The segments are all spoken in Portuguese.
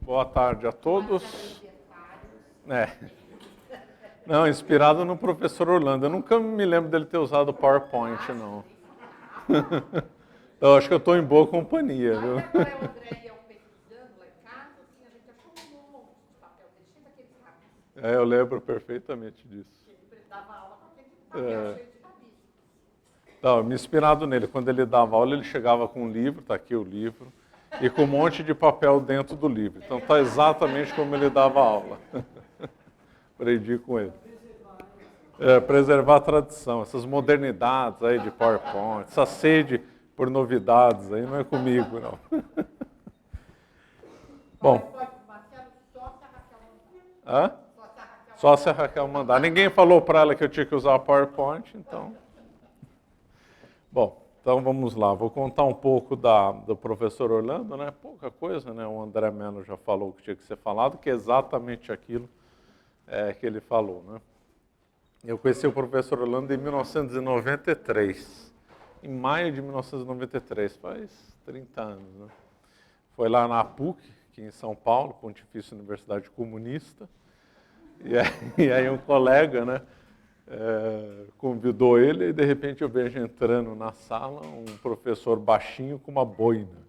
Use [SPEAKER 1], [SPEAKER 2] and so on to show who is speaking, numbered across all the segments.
[SPEAKER 1] Boa tarde a todos. Não, inspirado no professor Orlando. Eu nunca me lembro dele ter usado o PowerPoint, não. Eu acho que eu estou em boa companhia, viu?
[SPEAKER 2] Até agora o André e eu pesquisando lá em casa, assim, a gente achou um monte de papel, cheio daqueles rabiscos.
[SPEAKER 1] Eu lembro perfeitamente disso.
[SPEAKER 2] Ele dava aula com aquele papel cheio de rabiscos.
[SPEAKER 1] Não, me inspirado nele. Quando ele dava aula, ele chegava com um livro, está aqui o livro, e com um monte de papel dentro do livro. Então está exatamente como ele dava aula. Aprendi com ele. Preservar a tradição, essas modernidades aí de PowerPoint, essa sede por novidades aí não é comigo, não. Bom. Hã? Só se a Raquel mandar. Ninguém falou para ela que eu tinha que usar o PowerPoint, então. Bom, então vamos lá. Vou contar um pouco do professor Orlando, né? Pouca coisa, né? O André Mello já falou o que tinha que ser falado, que é exatamente aquilo que ele falou, né? Eu conheci o professor Orlando em 1993, em maio de 1993, faz 30 anos, né? Foi lá na PUC, aqui em São Paulo, Pontifícia Universidade Comunista, e aí um colega, né, convidou ele e de repente eu vejo entrando na sala um professor baixinho com uma boina.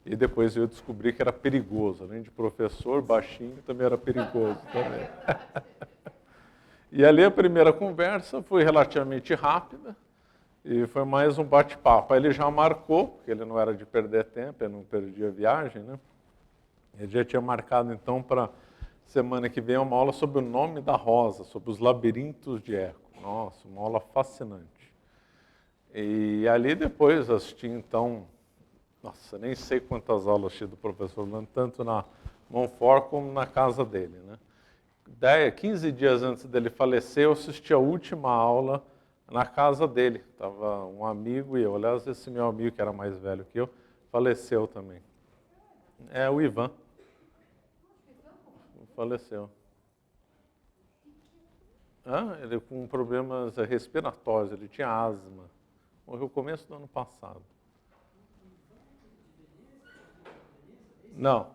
[SPEAKER 1] E depois eu descobri que era perigoso, além de professor baixinho, também era perigoso também. E ali a primeira conversa foi relativamente rápida e foi mais um bate-papo. Aí ele já marcou, porque ele não era de perder tempo, ele não perdia viagem, né? Ele já tinha marcado então para semana que vem uma aula sobre o nome da rosa, sobre os labirintos de eco. Nossa, uma aula fascinante. E ali depois assisti então, nossa, nem sei quantas aulas assisti do professor Orlando, tanto na Monfort como na casa dele, né? 15 dias antes dele falecer, eu assisti a última aula na casa dele. Estava um amigo e eu. Aliás, esse meu amigo, que era mais velho que eu, faleceu também. É o Ivan. Faleceu. Ele com problemas respiratórios, ele tinha asma. Morreu no começo do ano passado. Não,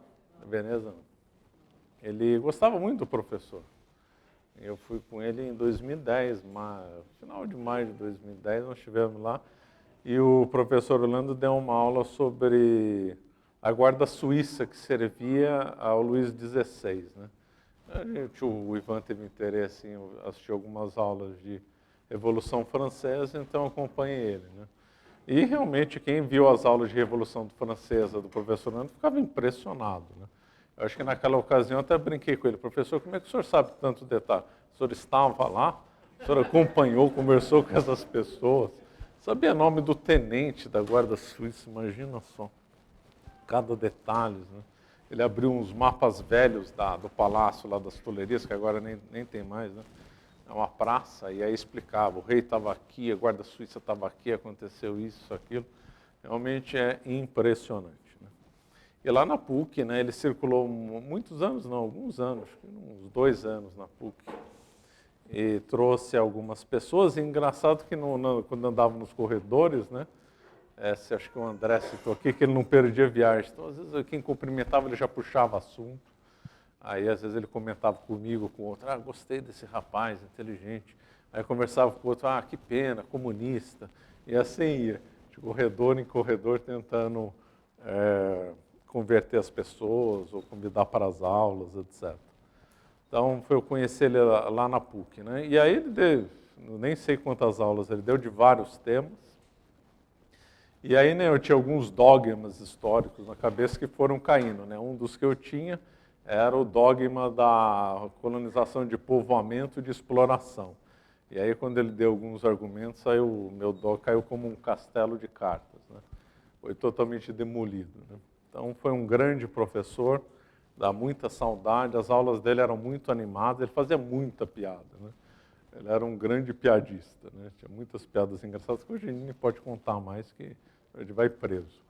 [SPEAKER 1] Veneza não. Ele gostava muito do professor. Eu fui com ele em 2010, final de maio de 2010, nós estivemos lá, e o professor Orlando deu uma aula sobre a guarda suíça que servia ao Luís XVI, né? O Ivan teve interesse em assistir algumas aulas de Revolução Francesa, então acompanhei ele, né? E realmente quem viu as aulas de Revolução Francesa do professor Orlando ficava impressionado, né? Eu acho que naquela ocasião eu até brinquei com ele, professor, como é que o senhor sabe tanto detalhe? O senhor estava lá, o senhor acompanhou, conversou com essas pessoas, sabia o nome do tenente da Guarda Suíça, imagina só, cada detalhe, né? Ele abriu uns mapas velhos do palácio lá das Tulherias, que agora nem tem mais, né? É uma praça, e aí explicava, o rei estava aqui, a Guarda Suíça estava aqui, aconteceu isso, aquilo. Realmente é impressionante. E lá na PUC, né, ele circulou muitos anos, não, alguns anos, uns 2 anos na PUC. E trouxe algumas pessoas, e engraçado que quando andava nos corredores, né, acho que o André citou aqui, que ele não perdia viagem. Então, às vezes, quem cumprimentava, ele já puxava assunto. Aí, às vezes, ele comentava comigo, com o outro, gostei desse rapaz, inteligente. Aí, conversava com o outro, que pena, comunista. E assim ia, de corredor em corredor, tentando converter as pessoas ou convidar para as aulas, etc. Então, foi eu conhecer ele lá na PUC, né? E aí ele deu, nem sei quantas aulas ele deu, de vários temas. E aí, né, eu tinha alguns dogmas históricos na cabeça que foram caindo, né? Um dos que eu tinha era o dogma da colonização de povoamento e de exploração. E aí, quando ele deu alguns argumentos, aí o meu dogma caiu como um castelo de cartas, né? Foi totalmente demolido, né? Então, foi um grande professor, dá muita saudade, as aulas dele eram muito animadas, ele fazia muita piada, né? Ele era um grande piadista, né? Tinha muitas piadas engraçadas que hoje ninguém pode contar mais, que ele vai preso.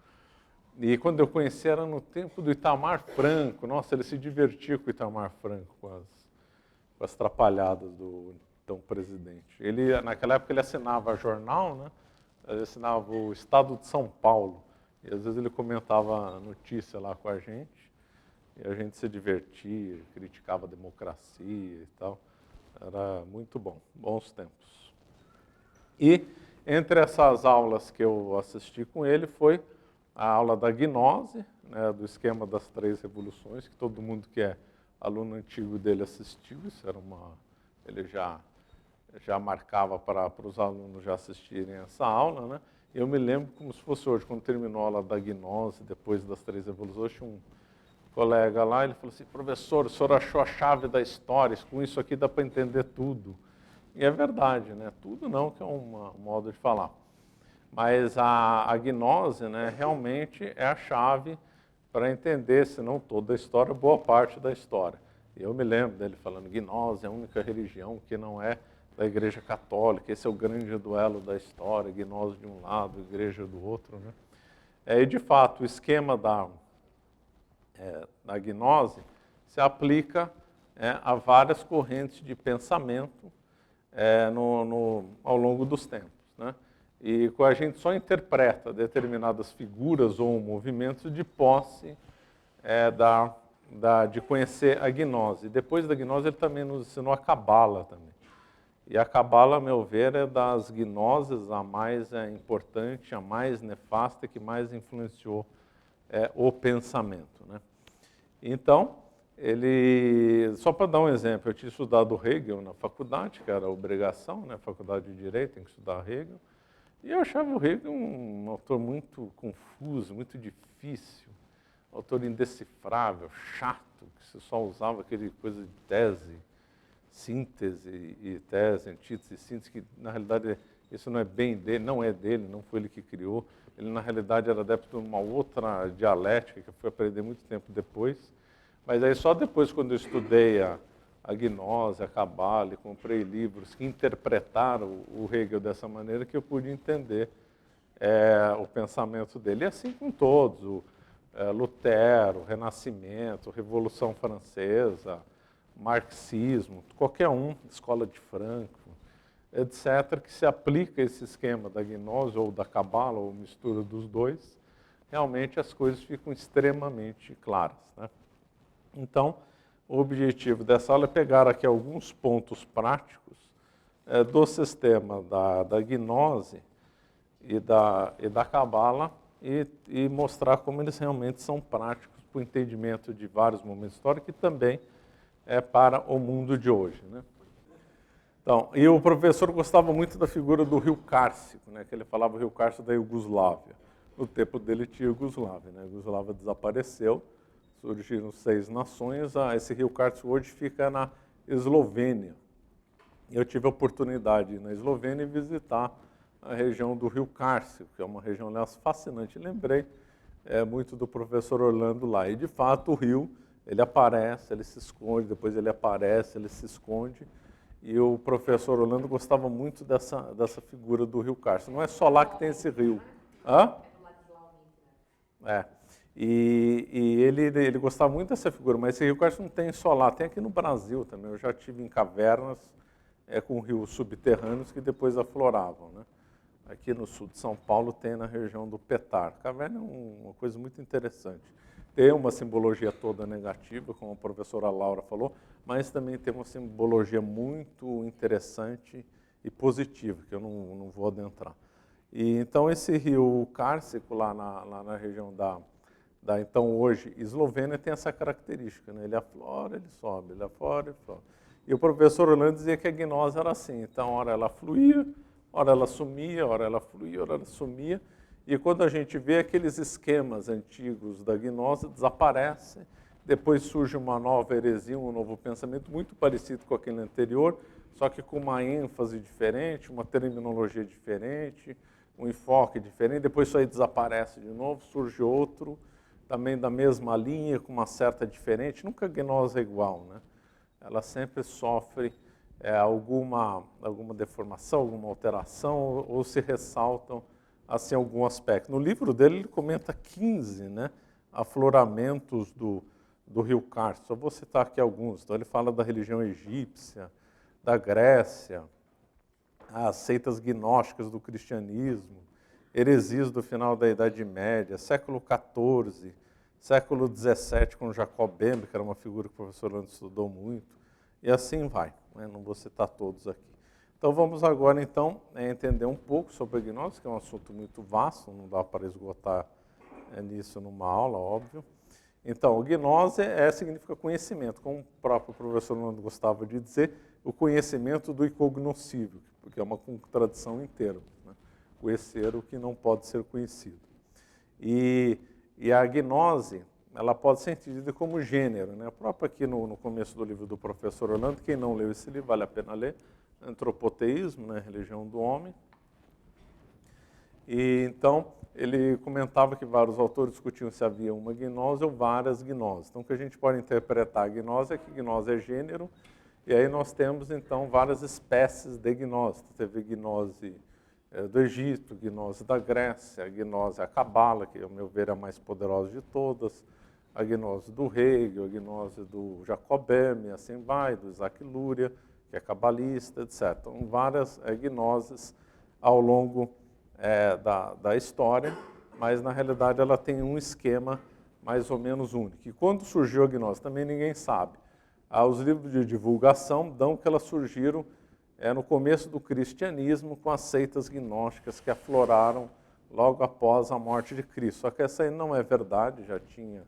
[SPEAKER 1] E quando eu conheci era no tempo do Itamar Franco, nossa, ele se divertia com o Itamar Franco, com as trapalhadas do então presidente. Ele, naquela época ele assinava jornal, né? Ele assinava o Estado de São Paulo. E às vezes ele comentava notícia lá com a gente. e a gente se divertia, criticava a democracia e tal. Era muito bom, bons tempos. E entre essas aulas que eu assisti com ele foi a aula da gnose, né, do esquema das 3 revoluções, que todo mundo que é aluno antigo dele assistiu. Isso era ele já marcava para os alunos já assistirem essa aula, né? Eu me lembro como se fosse hoje, quando terminou a aula da gnose, depois das 3 revoluções, tinha um colega lá, ele falou assim: professor, o senhor achou a chave da história, com isso aqui dá para entender tudo. E é verdade, né? Tudo não, que é um modo de falar. Mas a gnose, né, realmente é a chave para entender, se não toda a história, boa parte da história. E eu me lembro dele falando: gnose é a única religião que não é da Igreja Católica, esse é o grande duelo da história, gnose de um lado, igreja do outro, né? E de fato, o esquema da gnose se aplica a várias correntes de pensamento ao longo dos tempos, né? E a gente só interpreta determinadas figuras ou movimentos de posse de conhecer a gnose. Depois da gnose, ele também nos ensinou a cabala também. E a cabala, a meu ver, é das gnoses a mais importante, a mais nefasta, que mais influenciou o pensamento, né? Então, só para dar um exemplo, eu tinha estudado Hegel na faculdade, que era obrigação, né? Faculdade de Direito, tem que estudar Hegel. E eu achava o Hegel um autor muito confuso, muito difícil, autor indecifrável, chato, que você só usava aquele coisa de tese, síntese e tese, antítese e síntese, que na realidade isso não é bem dele, não é dele, não foi ele que criou. Ele na realidade era adepto de uma outra dialética que eu fui aprender muito tempo depois. Mas aí só depois, quando eu estudei a gnose, a cabala, e comprei livros que interpretaram o Hegel dessa maneira, que eu pude entender o pensamento dele. E assim com todos, Lutero, Renascimento, Revolução Francesa, marxismo, qualquer um, Escola de Frankfurt, etc., que se aplica esse esquema da gnose ou da cabala, ou mistura dos dois, realmente as coisas ficam extremamente claras, né? Então, o objetivo dessa aula é pegar aqui alguns pontos práticos do sistema da gnose e da cabala e mostrar como eles realmente são práticos para o entendimento de vários momentos históricos e também para o mundo de hoje, né? Então, e o professor gostava muito da figura do rio Cárcico, né? Que ele falava o rio Cárcico da Iugoslávia. No tempo dele tinha Iugoslávia, né? A Iugoslávia desapareceu, surgiram 6 nações. Esse rio Cárcico hoje fica na Eslovênia. Eu tive a oportunidade de ir na Eslovênia e visitar a região do rio Cárcico, que é uma região, aliás, fascinante. Lembrei muito do professor Orlando lá. E, de fato, o rio, ele aparece, ele se esconde, depois ele aparece, ele se esconde. E o professor Orlando gostava muito dessa figura do rio Cárcico. Não é só lá que tem esse rio. Hã? E ele gostava muito dessa figura, mas esse rio Cárcico não tem só lá, tem aqui no Brasil também. Eu já estive em cavernas com rios subterrâneos que depois afloravam, né? Aqui no sul de São Paulo tem na região do Petar. Caverna é uma coisa muito interessante. Tem uma simbologia toda negativa, como a professora Laura falou, mas também tem uma simbologia muito interessante e positiva, que eu não vou adentrar. E, então, esse rio Cárcico, lá na região então, hoje, Eslovênia, tem essa característica, né? Ele aflora, ele sobe, ele aflora, ele sobe. E o professor Orlando dizia que a gnose era assim, então, ora ela fluía, ora ela sumia, ora ela fluía, ora ela sumia. E quando a gente vê aqueles esquemas antigos da gnose, desaparecem, depois surge uma nova heresia, um novo pensamento muito parecido com aquele anterior, só que com uma ênfase diferente, uma terminologia diferente, um enfoque diferente, depois isso aí desaparece de novo, surge outro, também da mesma linha, com uma certa diferente. Nunca a gnose é igual, né? Ela sempre sofre alguma deformação, alguma alteração, ou se ressaltam assim, algum aspecto. No livro dele, ele comenta 15 afloramentos do rio Cárcico. Só vou citar aqui alguns. Então, ele fala da religião egípcia, da Grécia, as seitas gnósticas do cristianismo, heresias do final da Idade Média, século XIV, século XVII com Jacob Böhme, que era uma figura que o professor Orlando estudou muito, e assim vai, né? Não vou citar todos aqui. Então vamos agora então entender um pouco sobre a gnose, que é um assunto muito vasto, não dá para esgotar nisso numa aula, óbvio. Então, gnose significa conhecimento, como o próprio professor Orlando gostava de dizer, o conhecimento do incognoscível, porque é uma contradição inteira, né? Conhecer o que não pode ser conhecido. E a gnose, ela pode ser entendida como gênero, né? Próprio aqui no começo do livro do professor Orlando, quem não leu esse livro, vale a pena ler, Antropoteísmo, né? Religião do Homem. E então, ele comentava que vários autores discutiam se havia uma gnose ou várias gnoses. Então, o que a gente pode interpretar a gnose é que gnose é gênero, e aí nós temos, então, várias espécies de gnose. Teve gnose do Egito, gnose da Grécia, a gnose a Cabala, que, ao meu ver, é a mais poderosa de todas, a gnose do Hegel, a gnose do Jacob Böhme, assim vai, do Isaac Luria, que é cabalista, etc. Então, várias gnoses ao longo da história, mas, na realidade, ela tem um esquema mais ou menos único. E quando surgiu a gnose, também ninguém sabe. Os livros de divulgação dão que elas surgiram no começo do cristianismo com as seitas gnósticas que afloraram logo após a morte de Cristo. Só que essa aí não é verdade, já tinha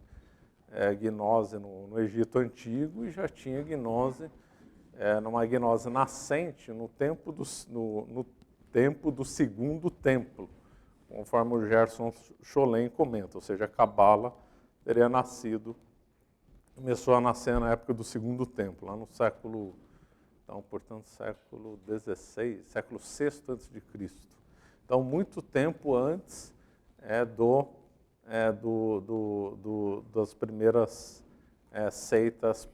[SPEAKER 1] gnose no Egito Antigo e já tinha gnose, numa gnose nascente no tempo do Segundo Templo, conforme o Gerson Scholem comenta, ou seja, a Cabala teria começou a nascer na época do Segundo Templo, lá no século, então, portanto, século XVI, século VI a.C. Então, muito tempo antes das primeiras seitas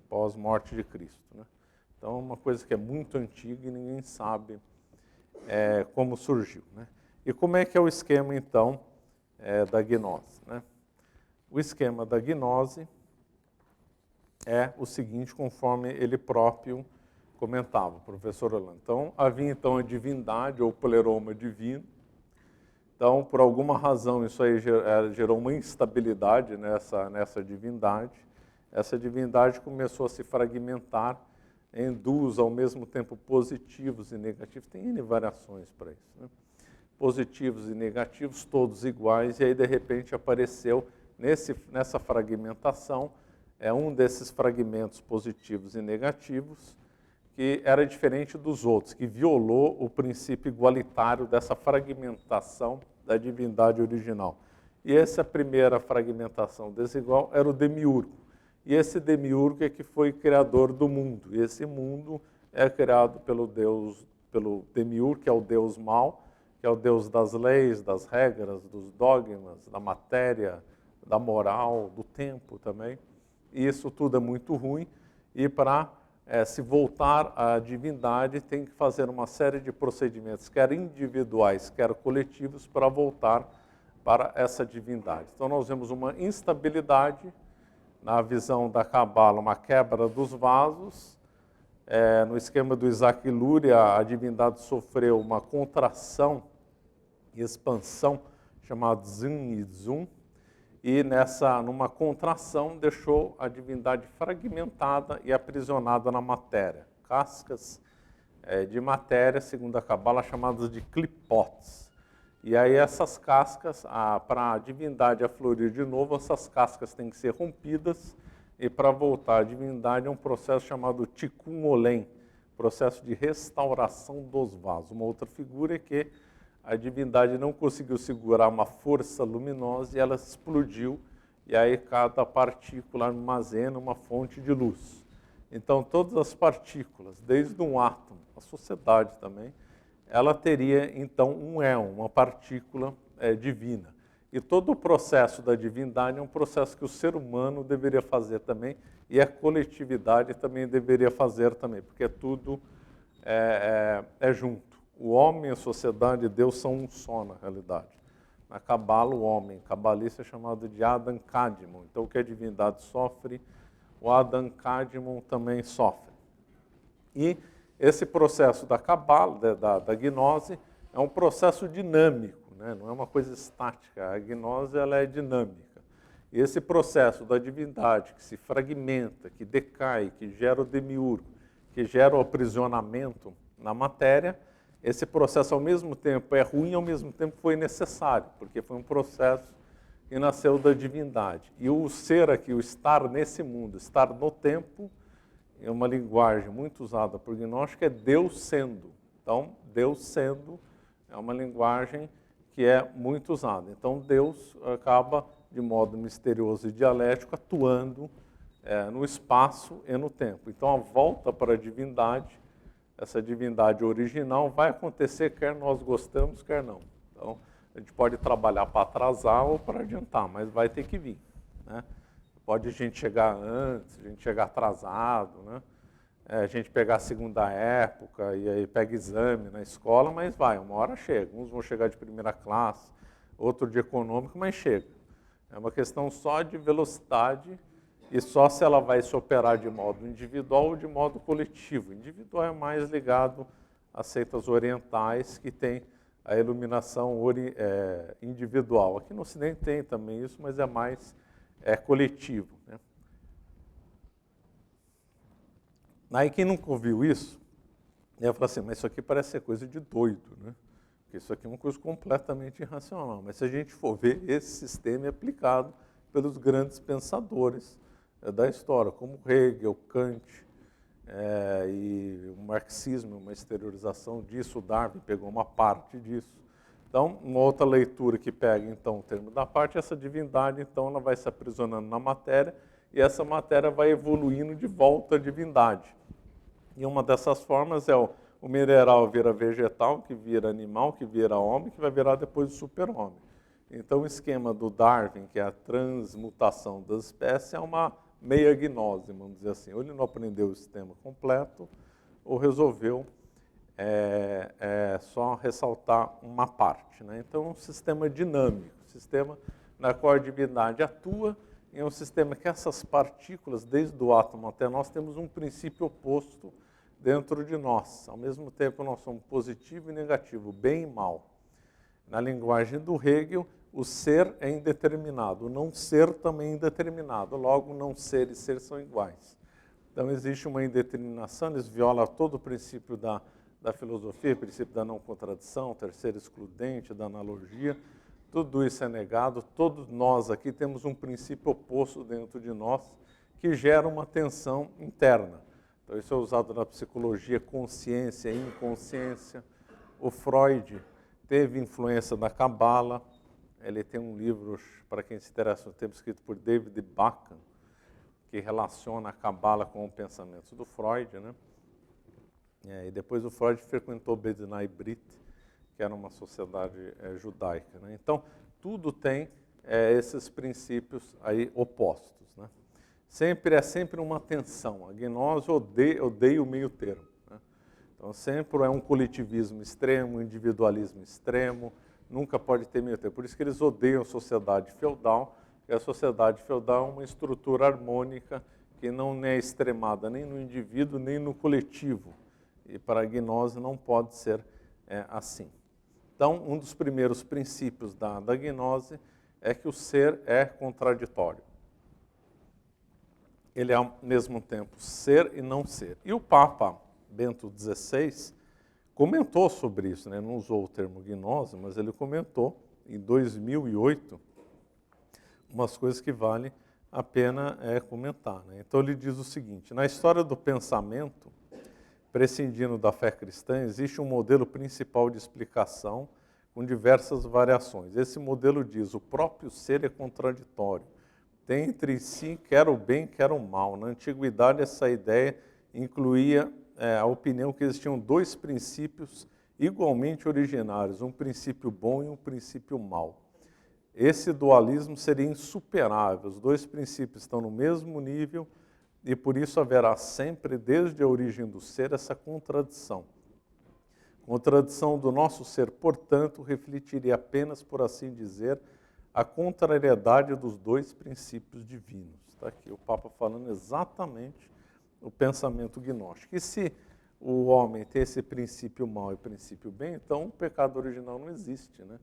[SPEAKER 1] pós-morte de Cristo, né? Então, é uma coisa que é muito antiga e ninguém sabe como surgiu, né? E como é que é o esquema, então, da gnose, né? O esquema da gnose é o seguinte, conforme ele próprio comentava, o professor Orlando. Então, havia então a divindade ou pleroma divino. Então, por alguma razão, isso aí gerou uma instabilidade nessa divindade. Essa divindade começou a se fragmentar em duos, ao mesmo tempo, positivos e negativos. Tem N variações para isso, né? Positivos e negativos, todos iguais, e aí, de repente, apareceu nessa fragmentação um desses fragmentos positivos e negativos que era diferente dos outros, que violou o princípio igualitário dessa fragmentação da divindade original. E essa primeira fragmentação desigual era o demiurgo. E esse demiurgo é que foi criador do mundo. E esse mundo é criado pelo demiurgo, que é o deus mau, que é o deus das leis, das regras, dos dogmas, da matéria, da moral, do tempo também. E isso tudo é muito ruim, e para se voltar à divindade tem que fazer uma série de procedimentos, quer individuais, quer coletivos, para voltar para essa divindade. Então nós vemos uma instabilidade na visão da Cabala, uma quebra dos vasos. No esquema do Isaac Luria, a divindade sofreu uma contração e expansão chamada Zin e Zum, e numa contração deixou a divindade fragmentada e aprisionada na matéria. Cascas de matéria, segundo a Cabala, chamadas de clipotes. E aí essas cascas, para a divindade aflorir de novo, essas cascas têm que ser rompidas, e para voltar à divindade é um processo chamado Tikkun Olam, processo de restauração dos vasos. Uma outra figura é que a divindade não conseguiu segurar uma força luminosa e ela explodiu, e aí cada partícula armazena uma fonte de luz. Então, todas as partículas, desde um átomo, a sociedade também, ela teria, então, um éon, uma partícula divina. E todo o processo da divindade é um processo que o ser humano deveria fazer também, e a coletividade também deveria fazer também, porque tudo é junto. O homem, a sociedade e Deus são um só, na realidade. Na Cabala, o homem cabalista é chamado de Adam Kadmon. Então, o que a divindade sofre, o Adam Kadmon também sofre. E esse processo da Cabala, da gnose, é um processo dinâmico, né? Não é uma coisa estática. A gnose ela é dinâmica. E esse processo da divindade que se fragmenta, que decai, que gera o demiurgo, que gera o aprisionamento na matéria, esse processo ao mesmo tempo é ruim e ao mesmo tempo foi necessário, porque foi um processo que nasceu da divindade. E o ser aqui, o estar nesse mundo, estar no tempo, é uma linguagem muito usada por gnóstico, é Deus sendo. Então, Deus sendo é uma linguagem que é muito usada. Então, Deus acaba, de modo misterioso e dialético, atuando no espaço e no tempo. Então, a volta para a divindade, essa divindade original, vai acontecer quer nós gostamos, quer não. Então, a gente pode trabalhar para atrasar ou para adiantar, mas vai ter que vir, né? Pode a gente chegar antes, a gente chegar atrasado, né? A gente pegar a segunda época e aí pega exame na escola, mas vai, uma hora chega. Uns vão chegar de primeira classe, outro de econômico, mas chega. É uma questão só de velocidade e só se ela vai se operar de modo individual ou de modo coletivo. Individual é mais ligado às seitas orientais que tem a iluminação individual. Aqui no Ocidente tem também isso, mas é mais coletivo, né? Aí quem nunca ouviu isso, ia falar assim, mas isso aqui parece ser coisa de doido, né? Porque isso aqui é uma coisa completamente irracional. Mas se a gente for ver, esse sistema é aplicado pelos grandes pensadores da história, como Hegel, Kant, e o marxismo, uma exteriorização disso, o Darwin pegou uma parte disso. Então, uma outra leitura que pega, então, o termo da parte, essa divindade, então, ela vai se aprisionando na matéria e essa matéria vai evoluindo de volta à divindade. E uma dessas formas é o mineral vira vegetal, que vira animal, que vira homem, que vai virar depois o super-homem. Então, o esquema do Darwin, que é a transmutação das espécies, é uma meia gnose, vamos dizer assim. Ou ele não aprendeu o sistema completo, ou resolveu só ressaltar uma parte, né? Então, é um sistema dinâmico, um sistema na qual a divindade atua, e é um sistema que essas partículas, desde o átomo até nós, temos um princípio oposto dentro de nós. Ao mesmo tempo, nós somos positivo e negativo, bem e mal. Na linguagem do Hegel, o ser é indeterminado, o não ser também é indeterminado. Logo, não ser e ser são iguais. Então, existe uma indeterminação, eles violam todo o princípio da filosofia, o princípio da não contradição, o terceiro excludente, da analogia. Tudo isso é negado. Todos nós aqui temos um princípio oposto dentro de nós que gera uma tensão interna. Então, isso é usado na psicologia, consciência e inconsciência. O Freud teve influência da Cabala. Ele tem um livro, para quem se interessa no tempo, escrito por David Bacon, que relaciona a Cabala com o pensamento do Freud, né? E depois o Freud frequentou Bedinai Brit, que era uma sociedade judaica, né? Então, tudo tem esses princípios aí opostos, né? É sempre uma tensão. A gnose odeia o meio termo, né? Então, sempre é um coletivismo extremo, um individualismo extremo, nunca pode ter meio termo. Por isso que eles odeiam a sociedade feudal, porque a sociedade feudal é uma estrutura harmônica que não é extremada nem no indivíduo, nem no coletivo. E para a gnose não pode ser assim. Então, um dos primeiros princípios da gnose é que o ser é contraditório. Ele é, ao mesmo tempo, ser e não ser. E o Papa Bento XVI comentou sobre isso, né? Não usou o termo gnose, mas ele comentou, em 2008, umas coisas que vale a pena comentar, né? Então, ele diz o seguinte: na história do pensamento, prescindindo da fé cristã, existe um modelo principal de explicação com diversas variações. Esse modelo diz: o próprio ser é contraditório, tem entre si quer o bem, quer o mal. Na antiguidade, essa ideia incluía a opinião que existiam dois princípios igualmente originários, um princípio bom e um princípio mau. Esse dualismo seria insuperável, os dois princípios estão no mesmo nível e por isso haverá sempre, desde a origem do ser, essa contradição. Contradição do nosso ser, portanto, refletiria apenas, por assim dizer, a contrariedade dos dois princípios divinos. Está aqui o Papa falando exatamente o pensamento gnóstico. E se o homem tem esse princípio mal e princípio bem, então o pecado original não existe, né?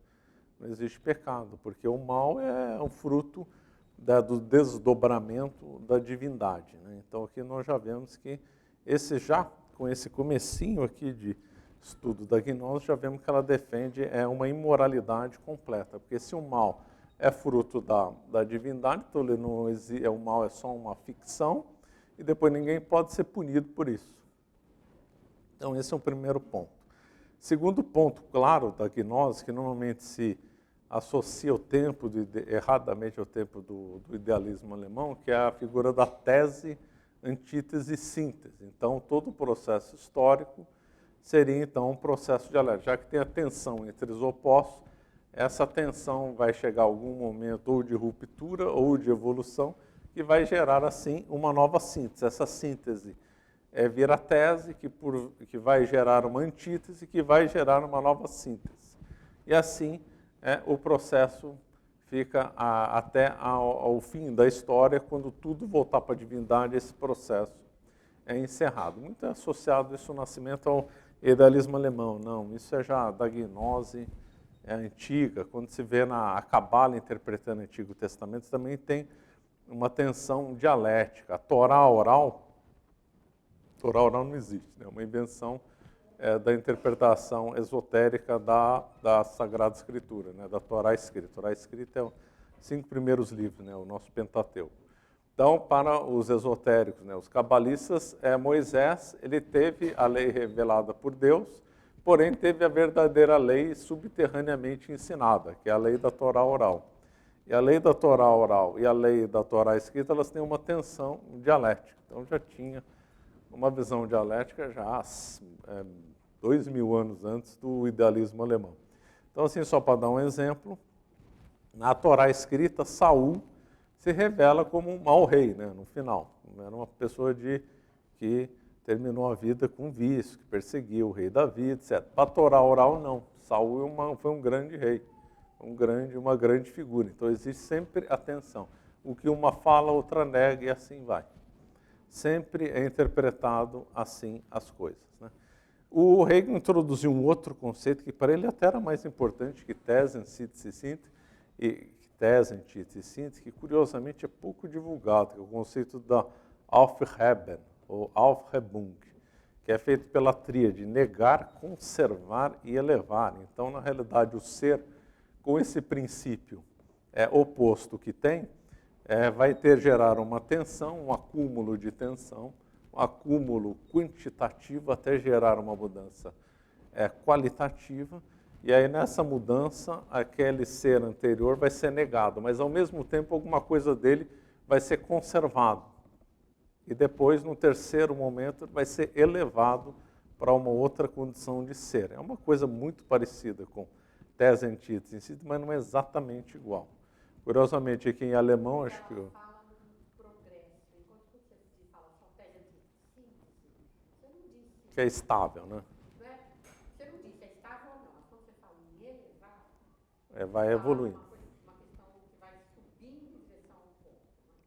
[SPEAKER 1] Não existe pecado, porque o mal é um fruto do desdobramento da divindade, né? Então aqui nós já vemos que com esse comecinho aqui de estudo da gnose, já vemos que ela defende uma imoralidade completa, porque se o mal é fruto da divindade, então o mal é só uma ficção, e depois ninguém pode ser punido por isso. Então esse é o primeiro ponto. Segundo ponto claro da gnose, que normalmente se associa erradamente ao tempo do idealismo alemão, que é a figura da tese, antítese e síntese. Então todo o processo histórico seria então um processo dialético, já que tem a tensão entre os opostos, essa tensão vai chegar a algum momento ou de ruptura ou de evolução, que vai gerar assim uma nova síntese. Essa síntese vira tese, que vai gerar uma antítese, que vai gerar uma nova síntese. E assim o processo fica até ao fim da história, quando tudo voltar para a divindade, esse processo é encerrado. Muito associado isso ao nascimento ao idealismo alemão. Não, isso é já da gnose antiga. Quando se vê a Cabala interpretando o Antigo Testamento, também tem uma tensão dialética. A Torá oral não existe, é uma invenção da interpretação esotérica da Sagrada Escritura, né, da Torá escrita. A Torá escrita é os 5 primeiros livros, né, o nosso Pentateuco. Então, para os esotéricos, né, os cabalistas, Moisés ele teve a lei revelada por Deus, porém teve a verdadeira lei subterraneamente ensinada, que é a lei da Torá oral. E a lei da Torá oral e a lei da Torá escrita, elas têm uma tensão dialética. Então já tinha uma visão dialética já 2000 anos antes do idealismo alemão. Então, assim, só para dar um exemplo, na Torá escrita, Saul se revela como um mau rei, né, no final. Era uma pessoa que terminou a vida com vício, que perseguiu o rei Davi, etc. Para a Torá oral, não. Saul foi um grande rei, uma grande figura. Então, existe sempre a tensão. O que uma fala, outra nega, e assim vai. Sempre é interpretado assim as coisas, né? O Hegel introduziu um outro conceito que para ele até era mais importante que tese, antítese e síntese, que curiosamente é pouco divulgado, que é o conceito da Aufheben, ou Aufhebung, que é feito pela tríade negar, conservar e elevar. Então, na realidade, o ser, com esse princípio oposto que tem, vai gerar uma tensão, um acúmulo de tensão, um acúmulo quantitativo até gerar uma mudança qualitativa, e aí nessa mudança aquele ser anterior vai ser negado, mas ao mesmo tempo alguma coisa dele vai ser conservado. E depois, no terceiro momento, vai ser elevado para uma outra condição de ser. É uma coisa muito parecida com tese, antítese, síntese, mas não é exatamente igual. Curiosamente, aqui em alemão, acho que...
[SPEAKER 2] Ela fala do progresso. Enquanto você fala só tese, antítese, síntese, você não disse...
[SPEAKER 1] Que é estável, né?
[SPEAKER 2] Você não disse estável ou não, mas quando você fala em elevar...
[SPEAKER 1] vai evoluindo.
[SPEAKER 2] Uma questão que vai subindo em direção ao ponto.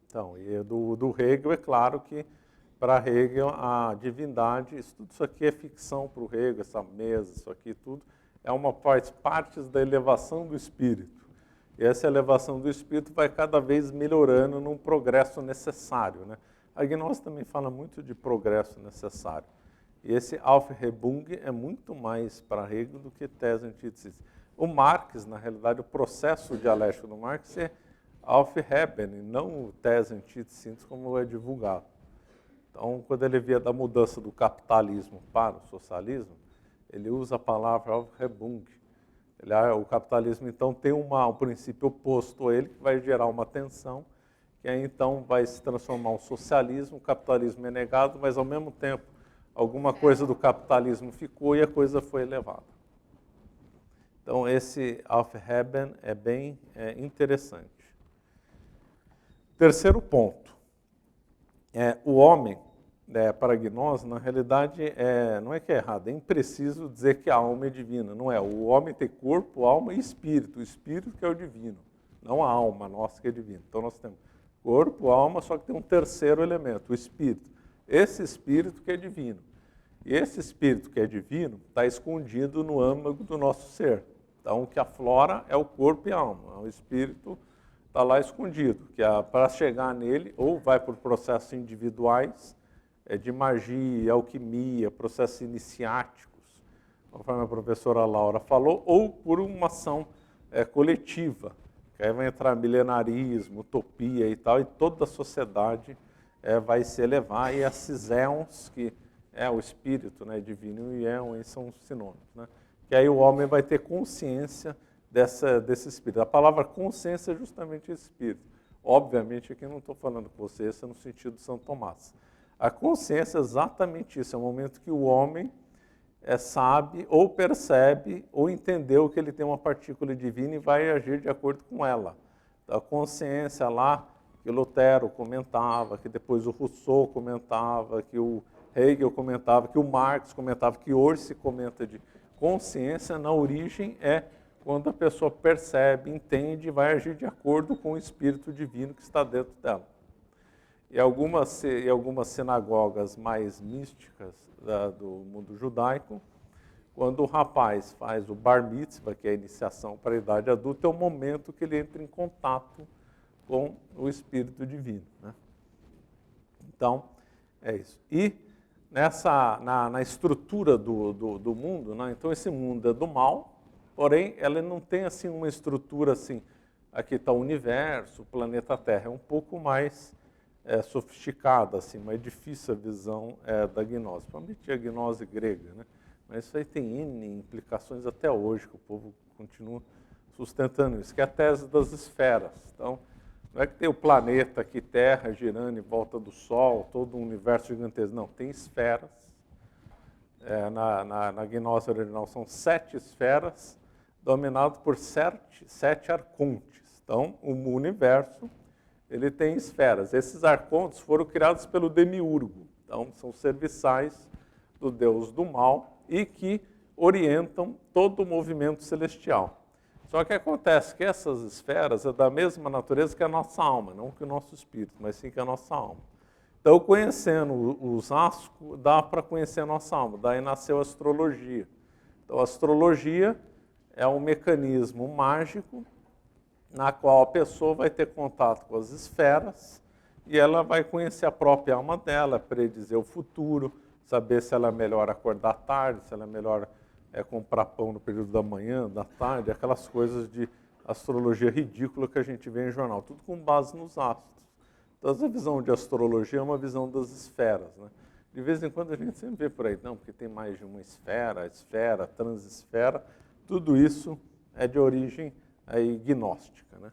[SPEAKER 1] Então, e do Hegel, é claro que para Hegel a divindade, tudo isso aqui é ficção para o Hegel, essa mesa, isso aqui tudo, é uma parte da elevação do espírito. E essa elevação do espírito vai cada vez melhorando num progresso necessário, né? A gnose também fala muito de progresso necessário. E esse Aufhebung é muito mais para Hegel do que tese, antítese. O Marx, na realidade, o processo dialético do Marx é Aufheben, e não tese, antítese, síntese, como é divulgado. Então, quando ele via da mudança do capitalismo para o socialismo, ele usa a palavra Aufhebung. O capitalismo, então, tem um princípio oposto a ele, que vai gerar uma tensão, que aí, então, vai se transformar um socialismo, o capitalismo é negado, mas, ao mesmo tempo, alguma coisa do capitalismo ficou e a coisa foi elevada. Então, esse Aufheben é bem interessante. Terceiro ponto. O homem, para a gnose, na realidade, não é que é errado, é impreciso dizer que a alma é divina. Não é. O homem tem corpo, alma e espírito. O espírito que é o divino, não a alma nossa que é divina. Então, nós temos corpo, alma, só que tem um terceiro elemento, o espírito. Esse espírito que é divino. E esse espírito que é divino está escondido no âmago do nosso ser. Então, o que aflora é o corpo e a alma. O espírito está lá escondido, que para chegar nele, ou vai por processos individuais, de magia, alquimia, processos iniciáticos, conforme a professora Laura falou, ou por uma ação coletiva, que aí vai entrar milenarismo, utopia e tal, e toda a sociedade vai se elevar, e esses éons, que é o espírito, né, divino e éon, são sinônimos, né? Que aí o homem vai ter consciência desse espírito. A palavra consciência é justamente espírito. Obviamente aqui eu não estou falando consciência no sentido de São Tomás. A consciência é exatamente isso, é o momento que o homem sabe, ou percebe, ou entendeu que ele tem uma partícula divina e vai agir de acordo com ela. Então, a consciência lá, que Lutero comentava, que depois o Rousseau comentava, que o Hegel comentava, que o Marx comentava, que hoje se comenta de consciência, na origem é quando a pessoa percebe, entende e vai agir de acordo com o espírito divino que está dentro dela. E algumas sinagogas mais místicas do mundo judaico, quando o rapaz faz o bar mitzvah, que é a iniciação para a idade adulta, é o momento que ele entra em contato com o espírito divino, né? Então, é isso. E na estrutura do mundo, né? Então esse mundo é do mal, porém ela não tem assim uma estrutura assim, aqui está o universo, o planeta Terra, é um pouco mais sofisticada, assim, mais difícil a visão da gnose, principalmente a gnose grega, né? Mas isso aí tem N implicações até hoje, que o povo continua sustentando isso, que é a tese das esferas. Então, não é que tem o planeta aqui, Terra, girando em volta do Sol, todo um universo gigantesco. Não, tem esferas. Na gnose original são 7 esferas, dominado por 7 arcontes. Então, o universo ele tem esferas. Esses arcontes foram criados pelo Demiurgo. Então, são serviçais do deus do mal e que orientam todo o movimento celestial. Só que acontece que essas esferas é da mesma natureza que a nossa alma, não que o nosso espírito, mas sim que a nossa alma. Então, conhecendo os astros, dá para conhecer a nossa alma. Daí nasceu a astrologia. Então, a astrologia é um mecanismo mágico na qual a pessoa vai ter contato com as esferas e ela vai conhecer a própria alma dela, predizer o futuro, saber se ela é melhor acordar tarde, se ela é melhor comprar pão no período da manhã, da tarde, aquelas coisas de astrologia ridícula que a gente vê em jornal, tudo com base nos astros. Então, essa visão de astrologia é uma visão das esferas, né? De vez em quando a gente sempre vê por aí, não, porque tem mais de uma esfera, esfera, transesfera, tudo isso é de origem aí gnóstica, né?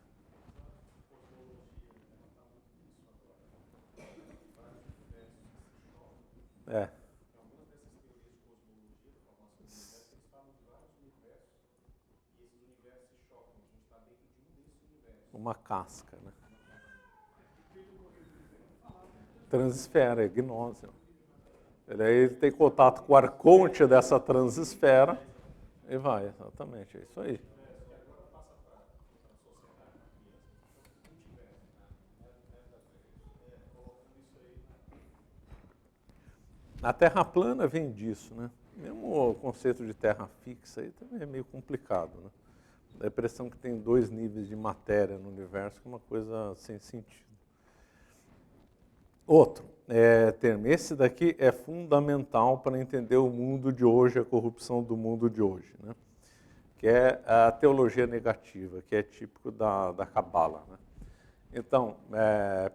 [SPEAKER 1] Uma casca, né? Transesfera, é gnose. Ele tem contato com o arconte dessa transesfera e vai, exatamente, é isso aí. A terra plana vem disso, né? Mesmo o conceito de terra fixa aí também é meio complicado, né? Dá a impressão que tem 2 níveis de matéria no universo, que é uma coisa sem sentido. Outro termo, esse daqui é fundamental para entender o mundo de hoje, a corrupção do mundo de hoje, né? Que é a teologia negativa, que é típico da Cabala, né? Então,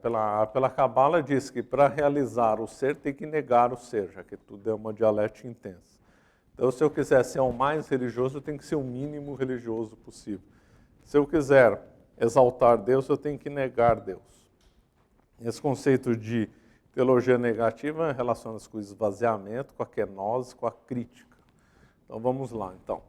[SPEAKER 1] pela Cabala diz que para realizar o ser tem que negar o ser, já que tudo é uma dialética intensa. Então, se eu quiser ser o mais religioso, eu tenho que ser o mínimo religioso possível. Se eu quiser exaltar Deus, eu tenho que negar Deus. Esse conceito de teologia negativa relaciona-se com o esvaziamento, com a kenose, com a crítica. Então, vamos lá. Então,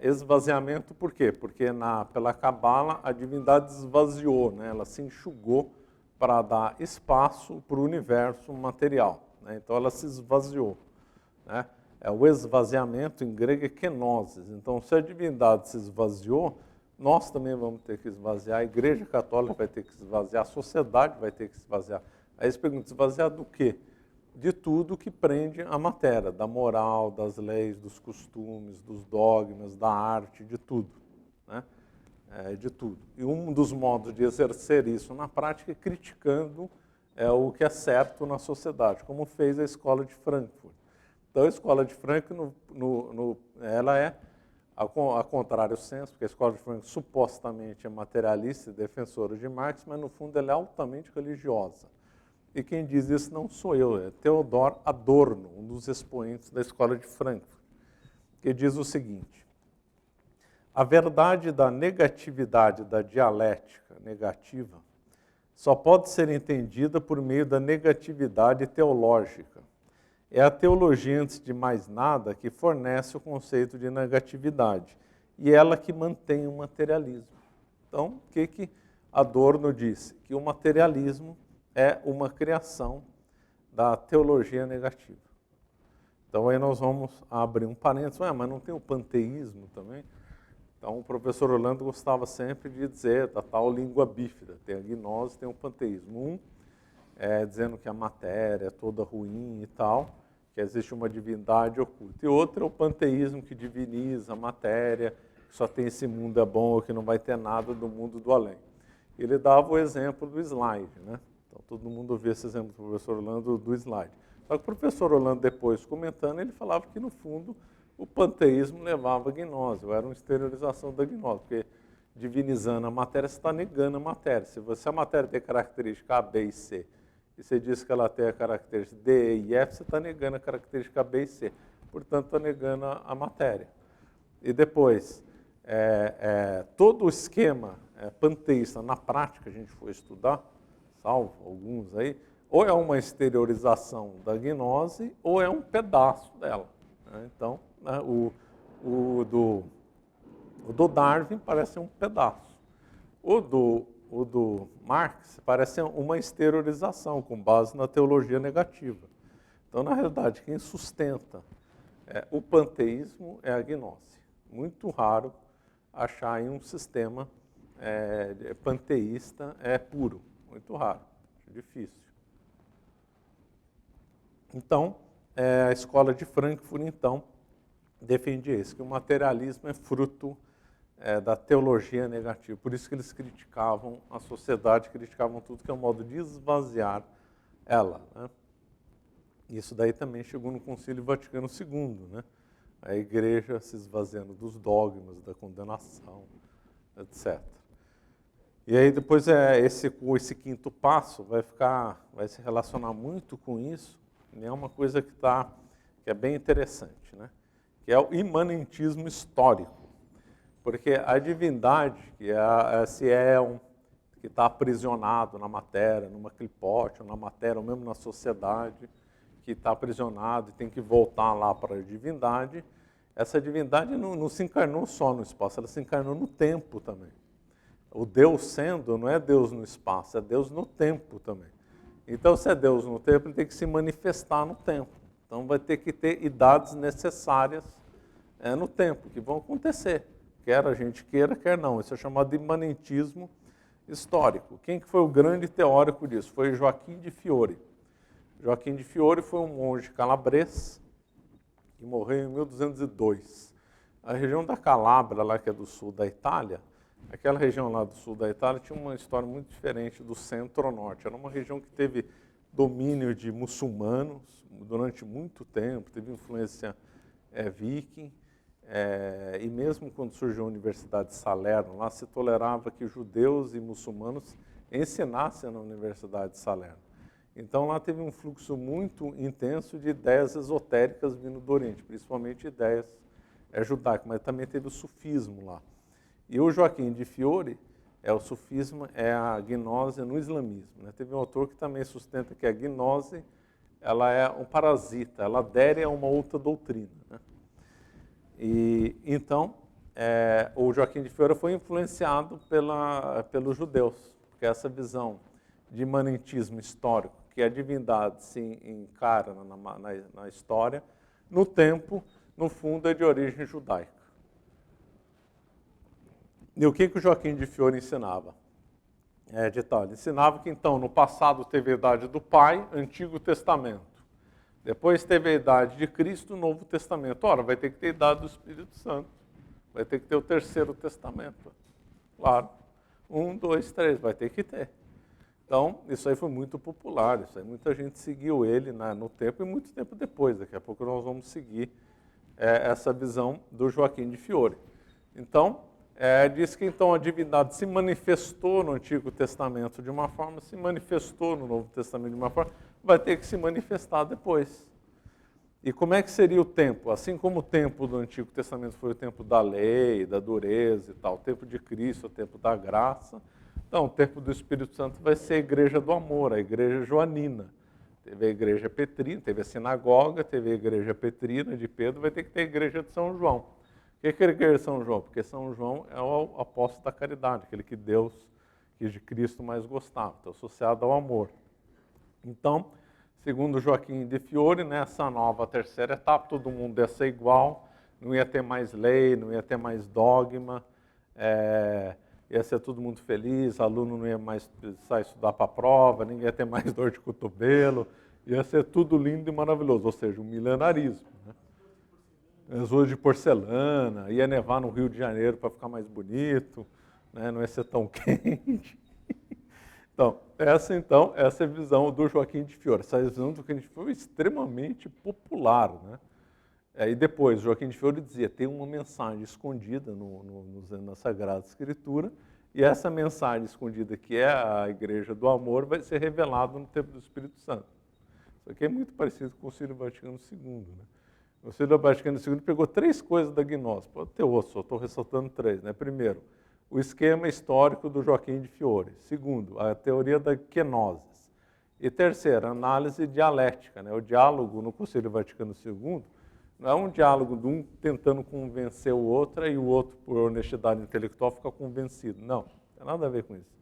[SPEAKER 1] esvaziamento por quê? Porque pela Cabala a divindade esvaziou, né? Ela se enxugou para dar espaço para o universo material, né? Então, ela se esvaziou, né? O esvaziamento em grego é kenosis. Então, se a divindade se esvaziou, nós também vamos ter que esvaziar, a Igreja Católica vai ter que se esvaziar, a sociedade vai ter que se esvaziar. Aí você pergunta, esvaziar do quê? De tudo que prende a matéria, da moral, das leis, dos costumes, dos dogmas, da arte, de tudo, né? de tudo. E um dos modos de exercer isso na prática é criticando o que é certo na sociedade, como fez a Escola de Frankfurt. Então, a Escola de Frankfurt, ela é, a contrário senso, porque a Escola de Frankfurt supostamente é materialista e defensora de Marx, mas no fundo ela é altamente religiosa. E quem diz isso não sou eu, é Theodor Adorno, um dos expoentes da Escola de Frankfurt, que diz o seguinte: a verdade da negatividade da dialética negativa só pode ser entendida por meio da negatividade teológica. É a teologia, antes de mais nada, que fornece o conceito de negatividade, e ela que mantém o materialismo. Então, o que Adorno disse? Que o materialismo é uma criação da teologia negativa. Então, aí nós vamos abrir um parênteses, mas não tem o panteísmo também? Então, o professor Orlando gostava sempre de dizer da tal língua bífida, tem a gnose, tem o panteísmo. Dizendo que a matéria é toda ruim e tal, que existe uma divindade oculta. E outro é o panteísmo, que diviniza a matéria, que só tem esse mundo é bom, que não vai ter nada do mundo do além. Ele dava o exemplo do slide, né? Então, todo mundo vê esse exemplo do professor Orlando do slide. Só que o professor Orlando, depois, comentando, ele falava que, no fundo, o panteísmo levava a gnose, ou era uma exteriorização da gnose, porque divinizando a matéria, você está negando a matéria. Se a matéria tem característica A, B e C, e você diz que ela tem a característica D, E e F, você está negando a característica B e C. Portanto, está negando a matéria. E depois, todo o esquema panteísta, na prática, a gente foi estudar, salvo alguns aí, ou é uma exteriorização da gnose, ou é um pedaço dela. Né? Então, o do Darwin parece ser um pedaço. O do Marx parece uma exteriorização, com base na teologia negativa. Então, na realidade, quem sustenta o panteísmo é a gnose. Muito raro achar em um sistema panteísta puro. Muito raro, difícil. Então, a Escola de Frankfurt, então, defende isso, que o materialismo é fruto da teologia negativa. Por isso que eles criticavam a sociedade, criticavam tudo que é um modo de esvaziar ela. Né? Isso daí também chegou no Concílio Vaticano II, né? A igreja se esvaziando dos dogmas, da condenação, etc. E aí depois esse quinto passo vai se relacionar muito com isso, e é uma coisa que é bem interessante, né? Que é o imanentismo histórico. Porque a divindade, que está aprisionado na matéria, numa clipote, ou na matéria, ou mesmo na sociedade, que está aprisionado e tem que voltar lá para a divindade, essa divindade não se encarnou só no espaço, ela se encarnou no tempo também. O Deus sendo não é Deus no espaço, é Deus no tempo também. Então, se é Deus no tempo, ele tem que se manifestar no tempo. Então, vai ter que ter idades necessárias no tempo, que vão acontecer. Quer a gente queira, quer não. Isso é chamado de imanentismo histórico. Quem que foi o grande teórico disso? Foi Joaquim de Fiore. Joaquim de Fiore foi um monge calabrês que morreu em 1202. A região da Calábria, lá que é do sul da Itália, aquela região lá do sul da Itália tinha uma história muito diferente do centro-norte. Era uma região que teve domínio de muçulmanos durante muito tempo, teve influência viking, e mesmo quando surgiu a Universidade de Salerno, lá se tolerava que judeus e muçulmanos ensinassem na Universidade de Salerno. Então lá teve um fluxo muito intenso de ideias esotéricas vindo do Oriente, principalmente ideias judaicas, mas também teve o sufismo lá. E o Joaquim de Fiore, o sufismo é a gnose no islamismo. Né? Teve um autor que também sustenta que a gnose ela é um parasita, ela adere a uma outra doutrina. Né? E então, o Joaquim de Fiore foi influenciado pelos judeus, porque essa visão de imanentismo histórico, que a divindade se encara na história, no tempo, no fundo, é de origem judaica. E o que o Joaquim de Fiore ensinava? Ele ensinava que, então, no passado teve a idade do Pai, Antigo Testamento. Depois teve a idade de Cristo, Novo Testamento. Ora, vai ter que ter a idade do Espírito Santo. Vai ter que ter o Terceiro Testamento. Claro. 1, 2, 3, vai ter que ter. Então, isso aí foi muito popular, isso aí muita gente seguiu ele no tempo e muito tempo depois. Daqui a pouco nós vamos seguir essa visão do Joaquim de Fiore. Então, diz que então a divindade se manifestou no Antigo Testamento de uma forma, se manifestou no Novo Testamento de uma forma, vai ter que se manifestar depois. E como é que seria o tempo? Assim como o tempo do Antigo Testamento foi o tempo da lei, da dureza e tal, o tempo de Cristo, o tempo da graça, então o tempo do Espírito Santo vai ser a igreja do amor, a igreja joanina. Teve a igreja petrina, teve a sinagoga, teve a igreja petrina de Pedro, vai ter que ter a igreja de São João. O que é a igreja de São João? Porque São João é o apóstolo da caridade, aquele que Deus, que de Cristo mais gostava, está associado ao amor. Então, segundo Joaquim de Fiore, nessa nova terceira etapa, todo mundo ia ser igual, não ia ter mais lei, não ia ter mais dogma, ia ser todo mundo feliz, aluno não ia mais precisar estudar para a prova, ninguém ia ter mais dor de cotovelo, ia ser tudo lindo e maravilhoso, ou seja, um milenarismo. Né? As ruas de porcelana, ia nevar no Rio de Janeiro para ficar mais bonito, né? Não ia ser tão quente. Então, essa é a visão do Joaquim de Fiore. Essa visão do Joaquim de Fiore foi extremamente popular. Né? E depois, Joaquim de Fiore dizia, tem uma mensagem escondida na Sagrada Escritura, e essa mensagem escondida, que é a Igreja do Amor, vai ser revelada no tempo do Espírito Santo. Isso aqui é muito parecido com o Concílio Vaticano II. Né? O Concílio Vaticano II pegou 3 coisas da gnose. Pode ter outro, só estou ressaltando 3. Né? Primeiro, o esquema histórico do Joaquim de Fiore. Segundo, a teoria da kenosis. E terceiro, a análise dialética. Né? O diálogo no Concílio Vaticano II não é um diálogo de um tentando convencer o outro e o outro, por honestidade intelectual, fica convencido. Não tem nada a ver com isso.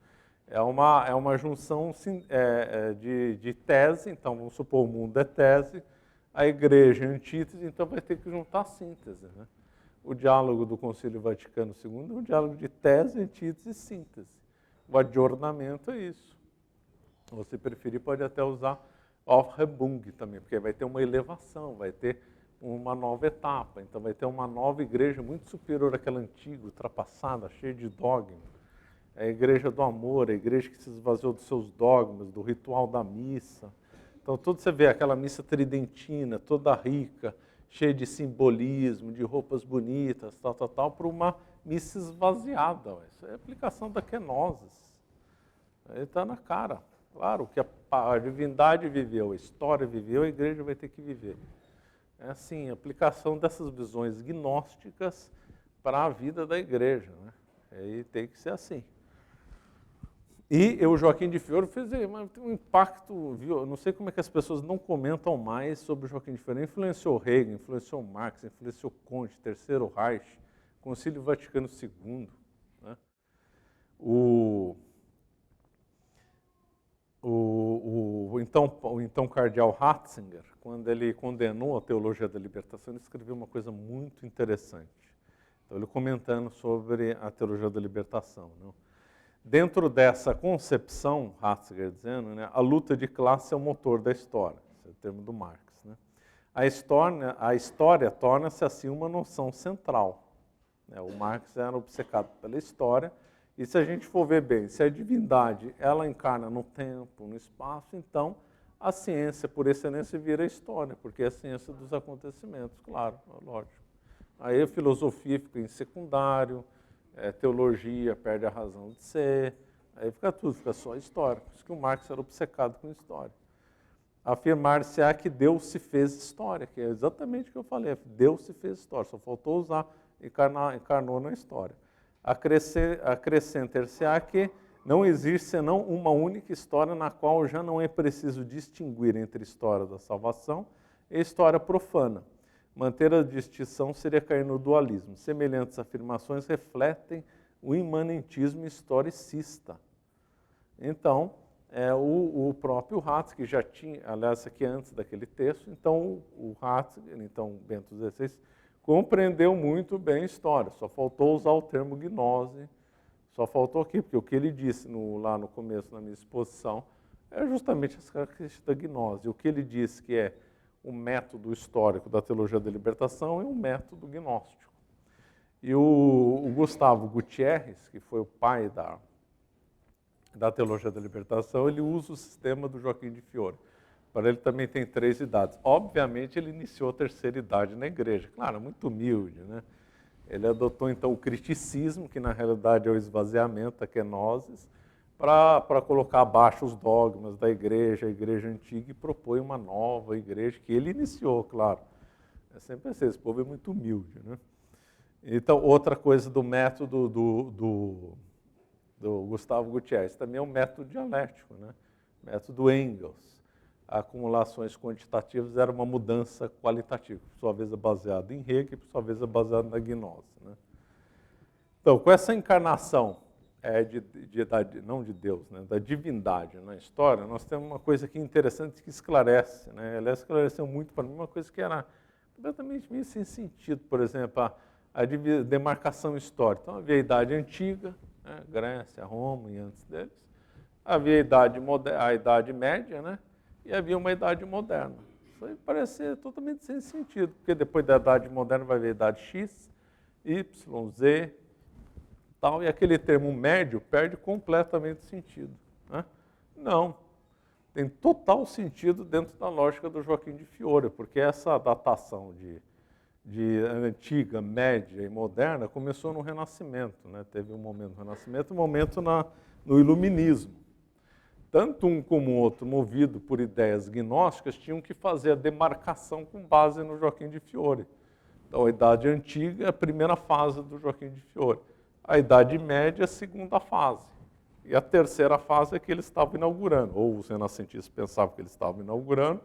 [SPEAKER 1] É uma junção de tese, então vamos supor o mundo é tese, a igreja é antítese, então vai ter que juntar a síntese. Né? O diálogo do Concílio Vaticano II é um diálogo de tese, antítese e síntese. O adjornamento é isso. Se você preferir, pode até usar Aufhebung também, porque vai ter uma elevação, vai ter uma nova etapa. Então vai ter uma nova igreja muito superior àquela antiga, ultrapassada, cheia de dogma. É a igreja do amor, a igreja que se esvaziou dos seus dogmas, do ritual da missa. Então, tudo você vê, aquela missa tridentina, toda rica, cheia de simbolismo, de roupas bonitas, tal, para uma missa esvaziada. Isso é a aplicação da kenosis. Aí está na cara. Claro que a divindade viveu, a história viveu, a igreja vai ter que viver. É assim, a aplicação dessas visões gnósticas para a vida da igreja. Né? Aí tem que ser assim. E o Joaquim de Fiore fez um impacto, viu? Eu não sei como é que as pessoas não comentam mais sobre o Joaquim de Fiore. Ele influenciou Hegel, influenciou Marx, influenciou Comte, Terceiro Reich, Concílio Vaticano II. Né? O então cardeal Ratzinger, quando ele condenou a teologia da libertação, ele escreveu uma coisa muito interessante. Então, ele comentando sobre a teologia da libertação. Né? Dentro dessa concepção, Ratzinger dizendo, né, a luta de classe é o motor da história, esse é o termo do Marx. Né? A história torna-se assim uma noção central. Né? O Marx era obcecado pela história, e se a gente for ver bem, se a divindade ela encarna no tempo, no espaço, então a ciência, por excelência, vira história, porque é a ciência dos acontecimentos, claro, lógico. Aí a filosofia fica em secundário, teologia perde a razão de ser, aí fica tudo, fica só história. Por isso que o Marx era obcecado com história. Afirmar-se-á que Deus se fez história, que é exatamente o que eu falei, Deus se fez história, só faltou usar, encarnou na história. Acrescentar-se-á que não existe senão uma única história na qual já não é preciso distinguir entre história da salvação e história profana. Manter a distinção seria cair no dualismo. Semelhantes afirmações refletem o imanentismo historicista. Então, o próprio Ratzinger, que já tinha, aliás, aqui antes daquele texto, então o Ratzinger, então Bento XVI, compreendeu muito bem a história, só faltou usar o termo gnose, só faltou aqui, porque o que ele disse lá no começo da minha exposição é justamente as características da gnose. O que ele disse que é o método histórico da teologia da libertação é um método gnóstico. E o Gustavo Gutierrez, que foi o pai da Teologia da Libertação, ele usa o sistema do Joaquim de Fiore. Para ele também tem 3 idades. Obviamente, ele iniciou a terceira idade na igreja. Claro, muito humilde, né? Ele adotou, então, o criticismo, que na realidade é o esvaziamento, a kenosis, para colocar abaixo os dogmas da igreja, a igreja antiga, e propõe uma nova igreja, que ele iniciou, claro. É sempre assim, esse povo é muito humilde, né? Então, outra coisa do método do Gustavo Gutierrez também é o método dialético, né? Método Engels. Acumulações quantitativas era uma mudança qualitativa, por sua vez é baseado em Hegel, por sua vez é baseado na gnose, né? Então, com essa encarnação não de Deus, né, da divindade na história, nós temos uma coisa aqui interessante que esclarece, né? Ela esclareceu muito para mim uma coisa que era completamente meio sem sentido. Por exemplo, a demarcação histórica. Então, havia a Idade Antiga, né, Grécia, Roma e antes deles. Havia a Idade Média, né, e havia uma Idade Moderna. Isso aí parece ser totalmente sem sentido, porque depois da Idade Moderna vai haver a Idade X, Y, Z, tal, e aquele termo médio perde completamente o sentido, né? Não. Tem total sentido dentro da lógica do Joaquim de Fiore, porque essa datação de antiga, média e moderna começou no Renascimento, né? Teve um momento no Renascimento e um momento no Iluminismo. Tanto um como o outro, movido por ideias gnósticas, tinham que fazer a demarcação com base no Joaquim de Fiore. Então, a Idade Antiga é a primeira fase do Joaquim de Fiore. A Idade Média é a segunda fase. E a terceira fase é que ele estava inaugurando. Ou os renascentistas pensavam que ele estava inaugurando,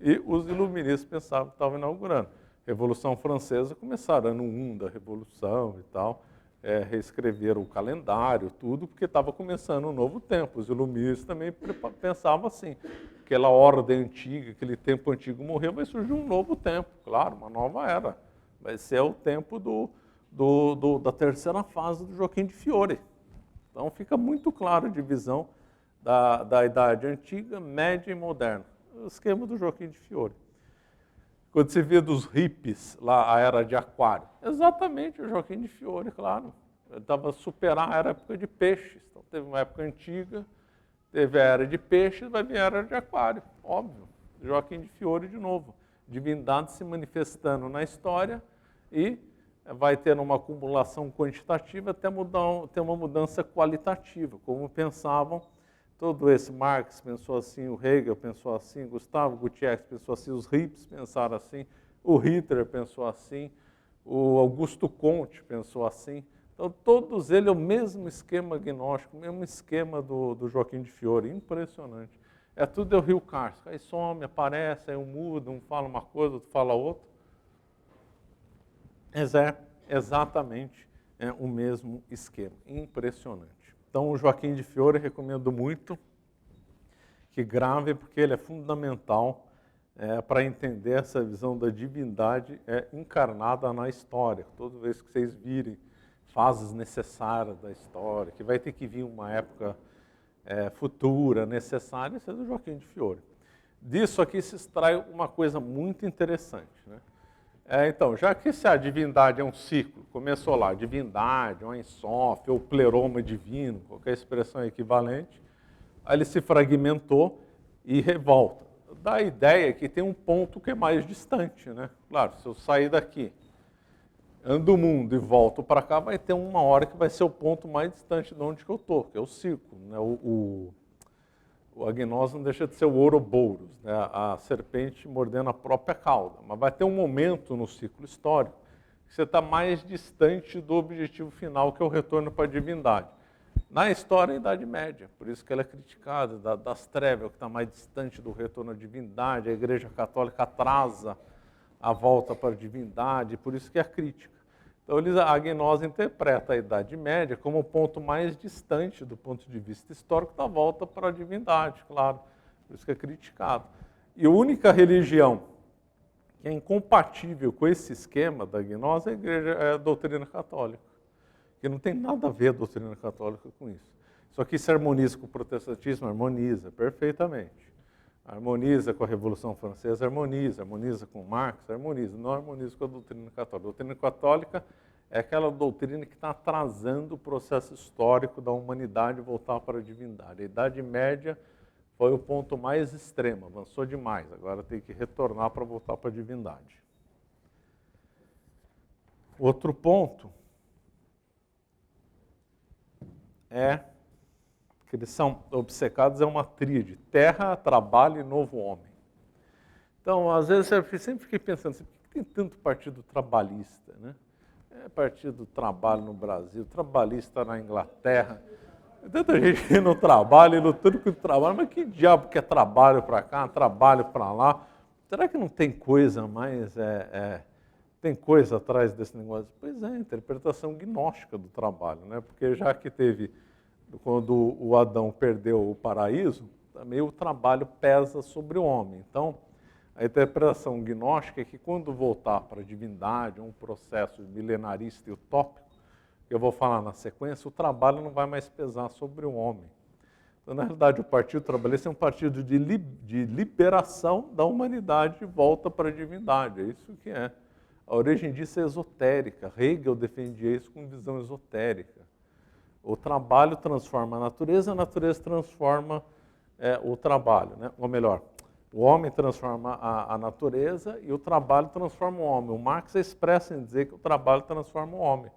[SPEAKER 1] e os iluministas pensavam que estavam inaugurando. Revolução Francesa começaram ano 1 da Revolução e tal, reescreveram o calendário, tudo, porque estava começando um novo tempo. Os iluministas também pensavam assim, aquela ordem antiga, aquele tempo antigo morreu, vai surgir um novo tempo, claro, uma nova era. Vai ser o tempo da terceira fase do Joaquim de Fiore. Então fica muito claro a divisão da Idade Antiga, Média e Moderna. O esquema do Joaquim de Fiore. Quando se vê dos hippies, lá a Era de Aquário, exatamente o Joaquim de Fiore, claro. Ele estava superar a época de peixes. Então teve uma época antiga, teve a Era de Peixes, vai vir a Era de Aquário, óbvio. Joaquim de Fiore de novo. Divindade se manifestando na história e vai ter uma acumulação quantitativa até ter uma mudança qualitativa, como pensavam todo esse. Marx pensou assim, o Hegel pensou assim, Gustavo Gutierrez pensou assim, os hippies pensaram assim, o Hitler pensou assim, o Augusto Comte pensou assim. Então, todos eles, o mesmo esquema gnóstico, o mesmo esquema do Joaquim de Fiore, impressionante. É tudo o Rio Carso, aí some, aparece, aí um muda, um fala uma coisa, outro fala outra. Mas é exatamente o mesmo esquema, impressionante. Então, o Joaquim de Fiore, recomendo muito que grave, porque ele é fundamental para entender essa visão da divindade encarnada na história. Toda vez que vocês virem fases necessárias da história, que vai ter que vir uma época futura, necessária, isso é do Joaquim de Fiore. Disso aqui se extrai uma coisa muito interessante, né? Então, já que se a divindade é um ciclo, começou lá, divindade, ou ensófia, ou pleroma divino, qualquer expressão equivalente, aí ele se fragmentou e revolta. Dá a ideia que tem um ponto que é mais distante, né? Claro, se eu sair daqui, ando o mundo e volto para cá, vai ter uma hora que vai ser o ponto mais distante de onde que eu estou, que é o círculo, né? O agnose não deixa de ser o Ouroboros, né? A serpente mordendo a própria cauda. Mas vai ter um momento no ciclo histórico que você está mais distante do objetivo final, que é o retorno para a divindade. Na história, a Idade Média, por isso que ela é criticada, das trevas, que está mais distante do retorno à divindade, a Igreja Católica atrasa a volta para a divindade, por isso que é a crítica. Então, a gnose interpreta a Idade Média como o ponto mais distante do ponto de vista histórico da volta para a divindade, claro, por isso que é criticado. E a única religião que é incompatível com esse esquema da gnose é a doutrina católica, que não tem nada a ver a doutrina católica com isso. Só que se harmoniza com o protestantismo, harmoniza perfeitamente. Harmoniza com a Revolução Francesa, harmoniza com Marx, harmoniza. Não harmoniza com a doutrina católica. A doutrina católica é aquela doutrina que está atrasando o processo histórico da humanidade voltar para a divindade. A Idade Média foi o ponto mais extremo, avançou demais, agora tem que retornar para voltar para a divindade. Outro ponto é que eles são obcecados, é uma tríade: terra, trabalho e novo homem. Então, às vezes, eu sempre fiquei pensando assim, por que tem tanto partido trabalhista, né? É partido do trabalho no Brasil, trabalhista na Inglaterra, tanta gente no trabalho e lutando com o trabalho, mas que diabo que é trabalho para cá, trabalho para lá? Será que não tem coisa mais, tem coisa atrás desse negócio? Pois é, interpretação gnóstica do trabalho, né? Porque já que teve, quando o Adão perdeu o paraíso, também o trabalho pesa sobre o homem. Então, a interpretação gnóstica é que quando voltar para a divindade, um processo milenarista e utópico, que eu vou falar na sequência, o trabalho não vai mais pesar sobre o homem. Então, na realidade, o Partido Trabalhista é um partido de liberação da humanidade de volta para a divindade. É isso que é. A origem disso é esotérica. Hegel defendia isso com visão esotérica. O trabalho transforma a natureza transforma o trabalho, né? Ou melhor, o homem transforma a natureza e o trabalho transforma o homem. O Marx é expresso em dizer que o trabalho transforma o homem.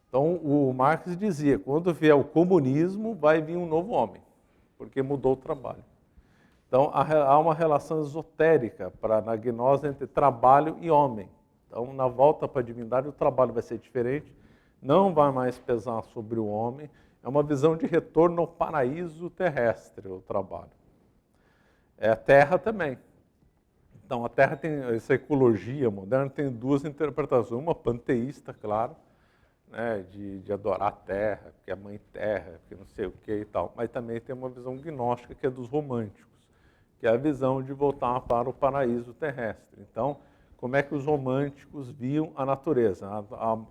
[SPEAKER 1] Então, o Marx dizia, quando vier o comunismo, vai vir um novo homem, porque mudou o trabalho. Então, há uma relação esotérica na gnose entre trabalho e homem. Então, na volta para a divindade, o trabalho vai ser diferente, não vai mais pesar sobre o homem. É uma visão de retorno ao paraíso terrestre, o trabalho. A Terra também. Então, a Terra tem, essa ecologia moderna tem duas interpretações. Uma panteísta, claro, né, de adorar a Terra, porque é a mãe Terra, porque não sei o que e tal. Mas também tem uma visão gnóstica, que é dos românticos, que é a visão de voltar para o paraíso terrestre. Então, como é que os românticos viam a natureza?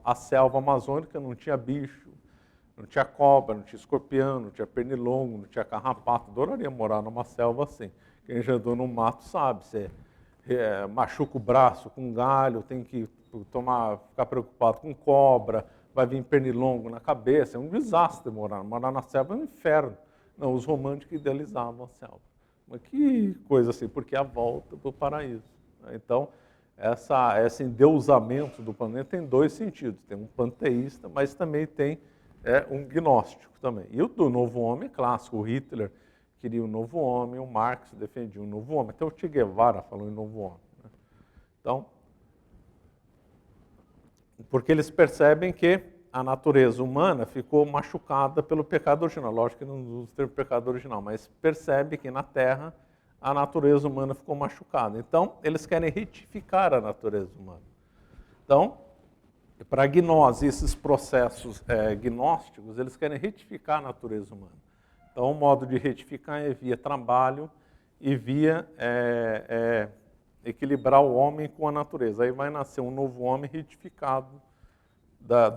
[SPEAKER 1] A selva amazônica não tinha bicho, não tinha cobra, não tinha escorpião, não tinha pernilongo, não tinha carrapato. Adoraria morar numa selva assim. Quem já andou no mato sabe, você machuca o braço com galho, tem que ficar preocupado com cobra, vai vir pernilongo na cabeça, é um desastre morar na selva, é um inferno. Não, os românticos idealizavam a selva. Mas que coisa assim, porque é a volta para o paraíso. Então, esse endeusamento do planeta tem dois sentidos. Tem um panteísta, mas também tem um gnóstico também. E o do novo homem é clássico. O Hitler queria um novo homem, o Marx defendia um novo homem. Até o Che Guevara falou em novo homem. Né? Então, porque eles percebem que a natureza humana ficou machucada pelo pecado original. Lógico que não usa o termo pecado original, mas percebe que na Terra a natureza humana ficou machucada. Então, eles querem retificar a natureza humana. Então, para a gnose, esses processos gnósticos, eles querem retificar a natureza humana. Então, o modo de retificar é via trabalho e via equilibrar o homem com a natureza. Aí vai nascer um novo homem retificado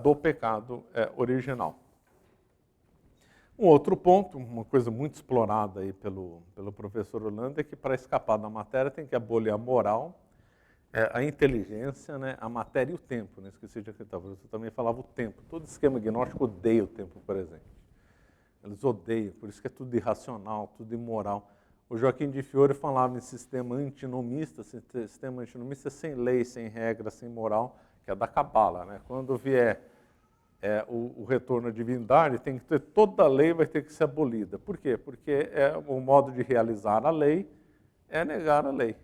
[SPEAKER 1] do pecado original. Um outro ponto, uma coisa muito explorada aí pelo professor Holanda, é que para escapar da matéria tem que abolir a moral, a inteligência, né, a matéria e o tempo. Não esqueci de acreditar, você também falava o tempo. Todo esquema gnóstico odeia o tempo presente. Eles odeiam, por isso que é tudo irracional, tudo imoral. O Joaquim de Fiore falava em sistema antinomista. Sistema antinomista é sem lei, sem regra, sem moral, que é da cabala, né? Quando vier o retorno à divindade, tem que ter toda a lei vai ter que ser abolida. Por quê? Porque o modo de realizar a lei é negar a lei.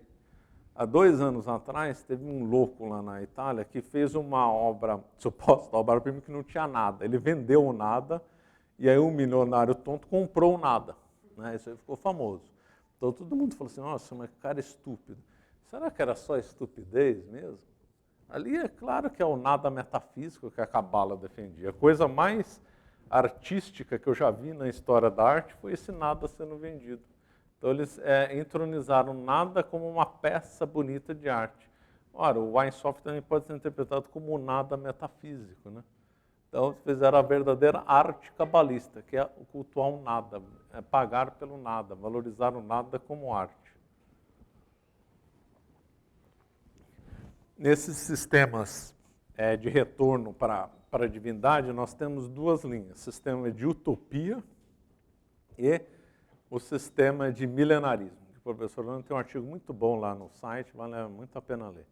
[SPEAKER 1] Há 2 anos atrás, teve um louco lá na Itália que fez uma obra, suposta obra-prima, que não tinha nada. Ele vendeu o nada, e aí um milionário tonto comprou o nada. Né? Isso aí ficou famoso. Então todo mundo falou assim, nossa, mas cara estúpido. Será que era só estupidez mesmo? Ali é claro que é o nada metafísico que a cabala defendia. A coisa mais artística que eu já vi na história da arte foi esse nada sendo vendido. Então eles entronizaram nada como uma peça bonita de arte. Ora, o Weinsoff também pode ser interpretado como nada metafísico, né? Então fizeram a verdadeira arte cabalista, que é cultuar um nada, pagar pelo nada, valorizar o nada como arte. Nesses sistemas de retorno para a divindade, nós temos duas linhas, sistema de utopia e o sistema de milenarismo. O professor Leandro tem um artigo muito bom lá no site, vale muito a pena ler.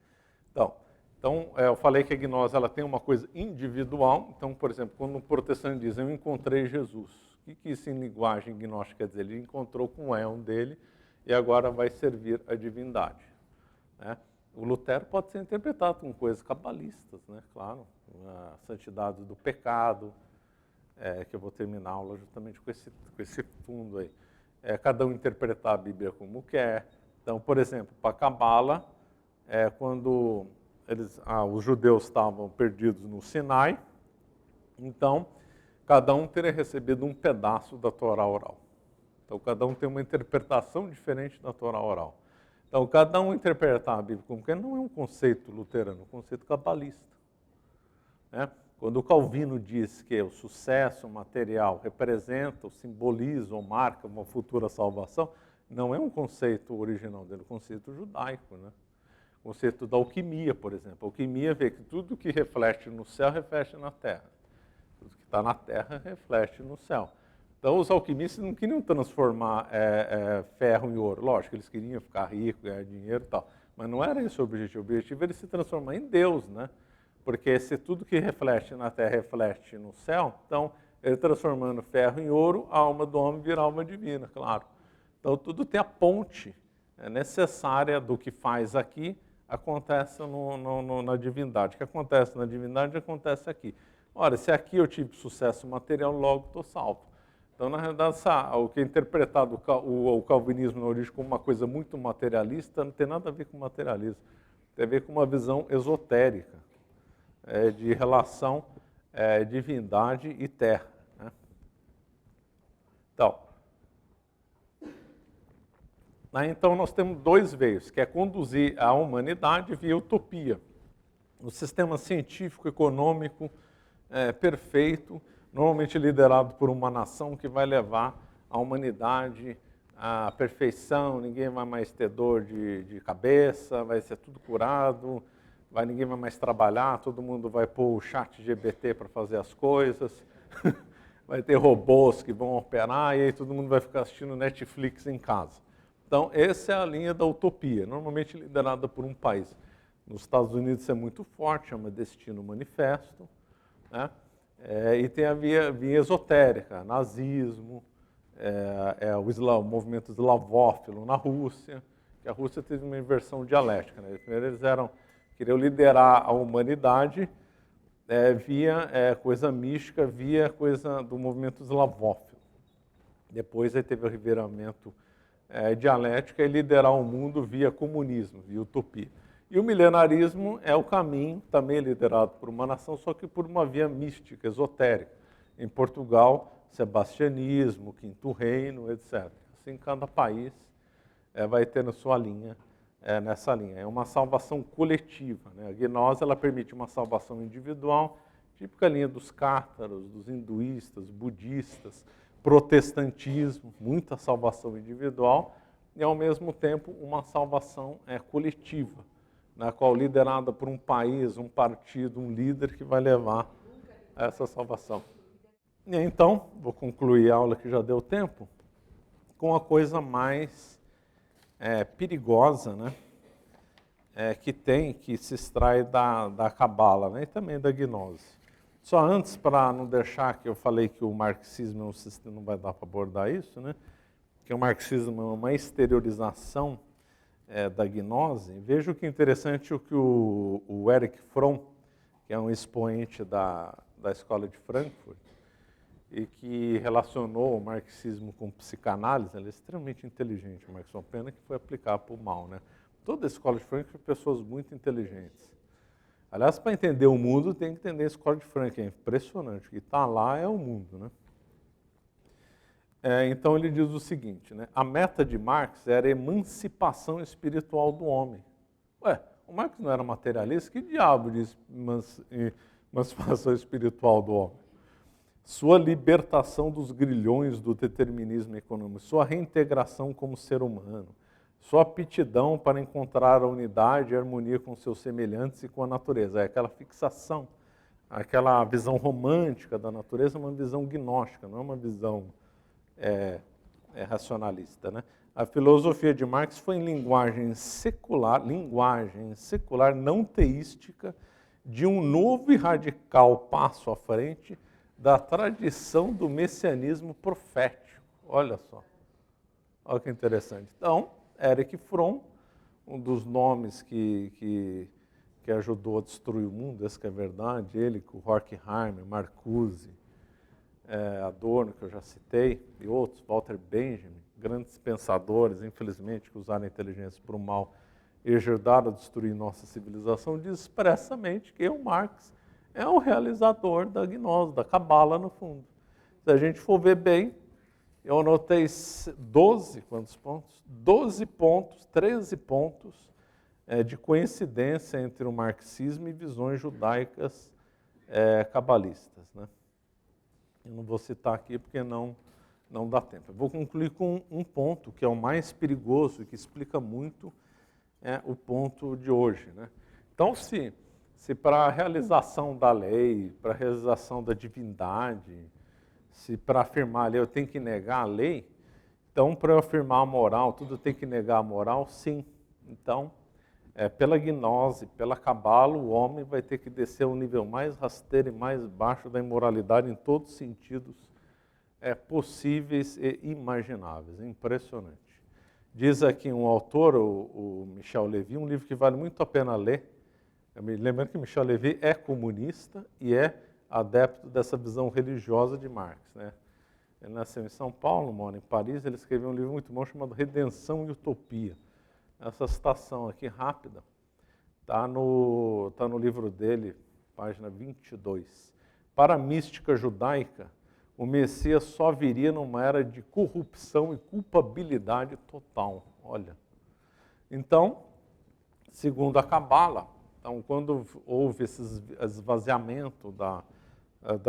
[SPEAKER 1] Então eu falei que a gnose ela tem uma coisa individual. Então, por exemplo, quando um protestante diz, eu encontrei Jesus, o que isso em linguagem gnóstica quer dizer? Ele encontrou com o éon dele e agora vai servir a divindade, né? O Lutero pode ser interpretado com coisas cabalistas, né? Claro, a santidade do pecado, que eu vou terminar a aula justamente com esse fundo aí. Cada um interpretar a Bíblia como quer. Então, por exemplo, para a Cabala, quando os judeus estavam perdidos no Sinai, então cada um teria recebido um pedaço da Torá oral. Então, cada um tem uma interpretação diferente da Torá oral. Então, cada um interpretar a Bíblia como quer não é um conceito luterano, é um conceito cabalista, né? Quando o Calvino diz que o sucesso material representa, simboliza ou marca uma futura salvação, não é um conceito original dele, é um conceito judaico, né? O conceito da alquimia, por exemplo. A alquimia vê que tudo que reflete no céu, reflete na terra. Tudo que está na terra, reflete no céu. Então, os alquimistas não queriam transformar ferro em ouro. Lógico, eles queriam ficar ricos, ganhar dinheiro e tal. Mas não era esse o objetivo. O objetivo era se transformar em Deus, né? Porque se tudo que reflete na terra reflete no céu, então, ele transformando ferro em ouro, a alma do homem vira alma divina, claro. Então, tudo tem a ponte necessária do que faz aqui, acontece na divindade. O que acontece na divindade, acontece aqui. Ora, se aqui eu tive sucesso material, logo estou salvo. Então, na realidade, o que é interpretado o calvinismo na origem como uma coisa muito materialista, não tem nada a ver com materialismo. Tem a ver com uma visão esotérica de relação divindade e terra, né? Então, nós temos dois veios, que é conduzir a humanidade via utopia. O sistema científico, econômico, perfeito, normalmente liderado por uma nação que vai levar a humanidade à perfeição, ninguém vai mais ter dor de cabeça, vai ser tudo curado, ninguém vai mais trabalhar, todo mundo vai pôr o chat GPT para fazer as coisas, vai ter robôs que vão operar e aí todo mundo vai ficar assistindo Netflix em casa. Então, essa é a linha da utopia, normalmente liderada por um país. Nos Estados Unidos isso é muito forte, chama Destino Manifesto, né? E tem a via esotérica, nazismo, o movimento eslavófilo na Rússia, que a Rússia teve uma inversão dialética, né? Primeiro eles queriam liderar a humanidade via coisa mística, via coisa do movimento eslavófilo. Depois aí teve o reviramento dialética e liderar o mundo via comunismo, via utopia. E o milenarismo é o caminho, também liderado por uma nação, só que por uma via mística, esotérica. Em Portugal, sebastianismo, quinto reino, etc. Assim, cada país vai ter na sua linha, nessa linha. É uma salvação coletiva, né? A gnose ela permite uma salvação individual, típica linha dos cátaros, dos hinduístas, budistas, protestantismo, muita salvação individual, e ao mesmo tempo uma salvação coletiva, na qual liderada por um país, um partido, um líder que vai levar a essa salvação. E então, vou concluir a aula que já deu tempo, com a coisa mais perigosa, né, que se extrai da Cabala, né, e também da gnose. Só antes, para não deixar que eu falei que o marxismo é um sistema, não vai dar para abordar isso, né, que o marxismo é uma exteriorização da gnose. Veja que interessante o que o Erich Fromm, que é um expoente da escola de Frankfurt, e que relacionou o marxismo com psicanálise, ele é extremamente inteligente, o Marx, uma pena que foi aplicar para o mal, né? Toda a escola de Frankfurt é pessoas muito inteligentes. Aliás, para entender o mundo, tem que entender a escola de Frankfurt, é impressionante, o que está lá é o mundo, né? Então ele diz o seguinte, né? A meta de Marx era a emancipação espiritual do homem. O Marx não era materialista, que diabo de emancipação espiritual do homem? Sua libertação dos grilhões do determinismo econômico, sua reintegração como ser humano, sua aptidão para encontrar a unidade e harmonia com seus semelhantes e com a natureza. É aquela fixação, aquela visão romântica da natureza, é uma visão gnóstica, não é uma visão racionalista, né? A filosofia de Marx foi em linguagem secular não teística, de um novo e radical passo à frente da tradição do messianismo profético. Olha só, olha que interessante. Então, Erich Fromm, um dos nomes que ajudou a destruir o mundo, essa que é a verdade, ele com Horkheimer, Marcuse, Adorno, que eu já citei, e outros, Walter Benjamin, grandes pensadores, infelizmente, que usaram a inteligência para o mal e ajudaram a destruir nossa civilização, diz expressamente que o Marx é o realizador da gnose, da cabala, no fundo. Se a gente for ver bem, eu anotei 12 pontos? 12 pontos, 13 pontos de coincidência entre o marxismo e visões judaicas cabalistas, né? Eu não vou citar aqui porque não dá tempo. Eu vou concluir com um ponto que é o mais perigoso e que explica muito o ponto de hoje, né? Então, se para a realização da lei, para a realização da divindade, se para afirmar a lei eu tenho que negar a lei, então para eu afirmar a moral, tudo tem que negar a moral? Sim. Então, pela gnose, pela cabala, o homem vai ter que descer ao nível mais rasteiro e mais baixo da imoralidade em todos os sentidos possíveis e imagináveis. Impressionante. Diz aqui um autor, o Michel Levy, um livro que vale muito a pena ler. Lembrando que Michel Levy é comunista e é adepto dessa visão religiosa de Marx, né? Ele nasceu em São Paulo, mora em Paris, ele escreveu um livro muito bom chamado Redenção e Utopia. Essa citação aqui rápida está no livro dele, página 22. Para a mística judaica, o Messias só viria numa era de corrupção e culpabilidade total. Olha. Então, segundo a Cabala, então, quando houve esse esvaziamento da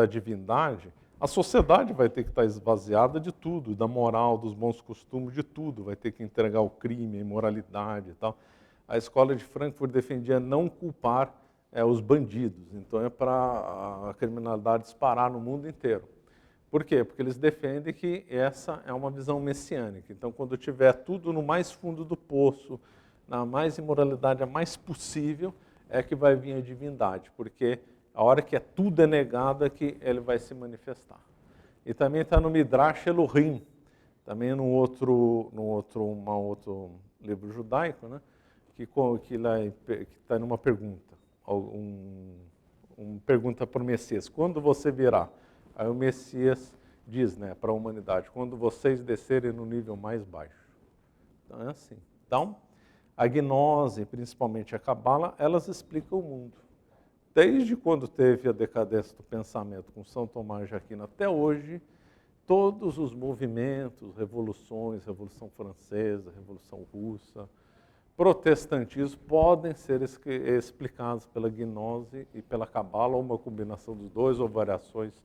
[SPEAKER 1] divindade, a sociedade vai ter que estar esvaziada de tudo, da moral, dos bons costumes, de tudo. Vai ter que entregar o crime, a imoralidade e tal. A escola de Frankfurt defendia não culpar os bandidos. Então é para a criminalidade disparar no mundo inteiro. Por quê? Porque eles defendem que essa é uma visão messiânica. Então, quando tiver tudo no mais fundo do poço, na mais imoralidade a mais possível, é que vai vir a divindade. Porque a hora que tudo é negado é que ele vai se manifestar. E também está no Midrash Elohim, também num outro livro judaico, né? que está numa pergunta, pergunta para o Messias, quando você virá? Aí o Messias diz, né, para a humanidade, quando vocês descerem no nível mais baixo. Então é assim. Então, a gnose, principalmente a cabala, elas explicam o mundo. Desde quando teve a decadência do pensamento com São Tomás de Aquino até hoje, todos os movimentos, revoluções, Revolução Francesa, Revolução Russa, protestantismo, podem ser explicados pela gnose e pela cabala, ou uma combinação dos dois, ou variações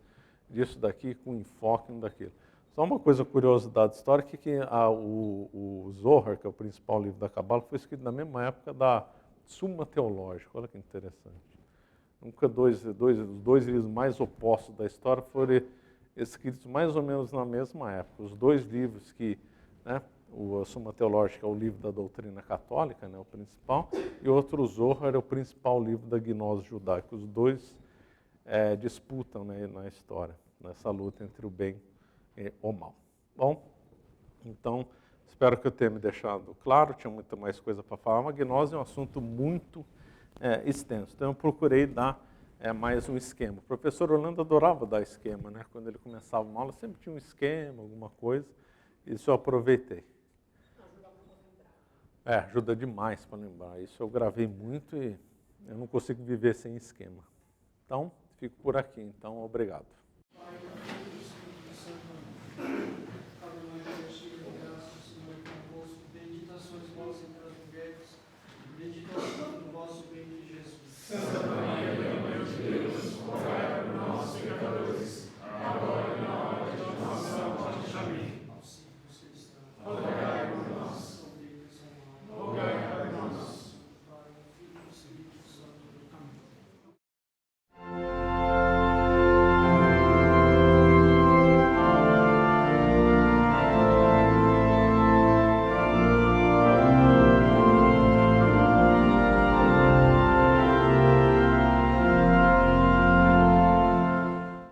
[SPEAKER 1] disso daqui com enfoque no daquilo. Só uma coisa curiosa da história, que o Zohar, que é o principal livro da cabala, foi escrito na mesma época da Suma Teológica. Olha que interessante. Nunca os dois livros mais opostos da história foram escritos mais ou menos na mesma época. Os dois livros que, né, a Suma Teológica é o livro da doutrina católica, né, o principal, e outro, o Zohar, é o principal livro da gnose judaica. Os dois disputam, né, na história, nessa luta entre o bem e o mal. Bom, então, espero que eu tenha me deixado claro, tinha muita mais coisa para falar, mas a gnose é um assunto muito extenso. Então eu procurei dar mais um esquema. O professor Orlando adorava dar esquema, né? Quando ele começava uma aula, sempre tinha um esquema, alguma coisa. Isso eu aproveitei. Ajuda demais para lembrar. Isso eu gravei muito e eu não consigo viver sem esquema. Então, fico por aqui. Então, obrigado.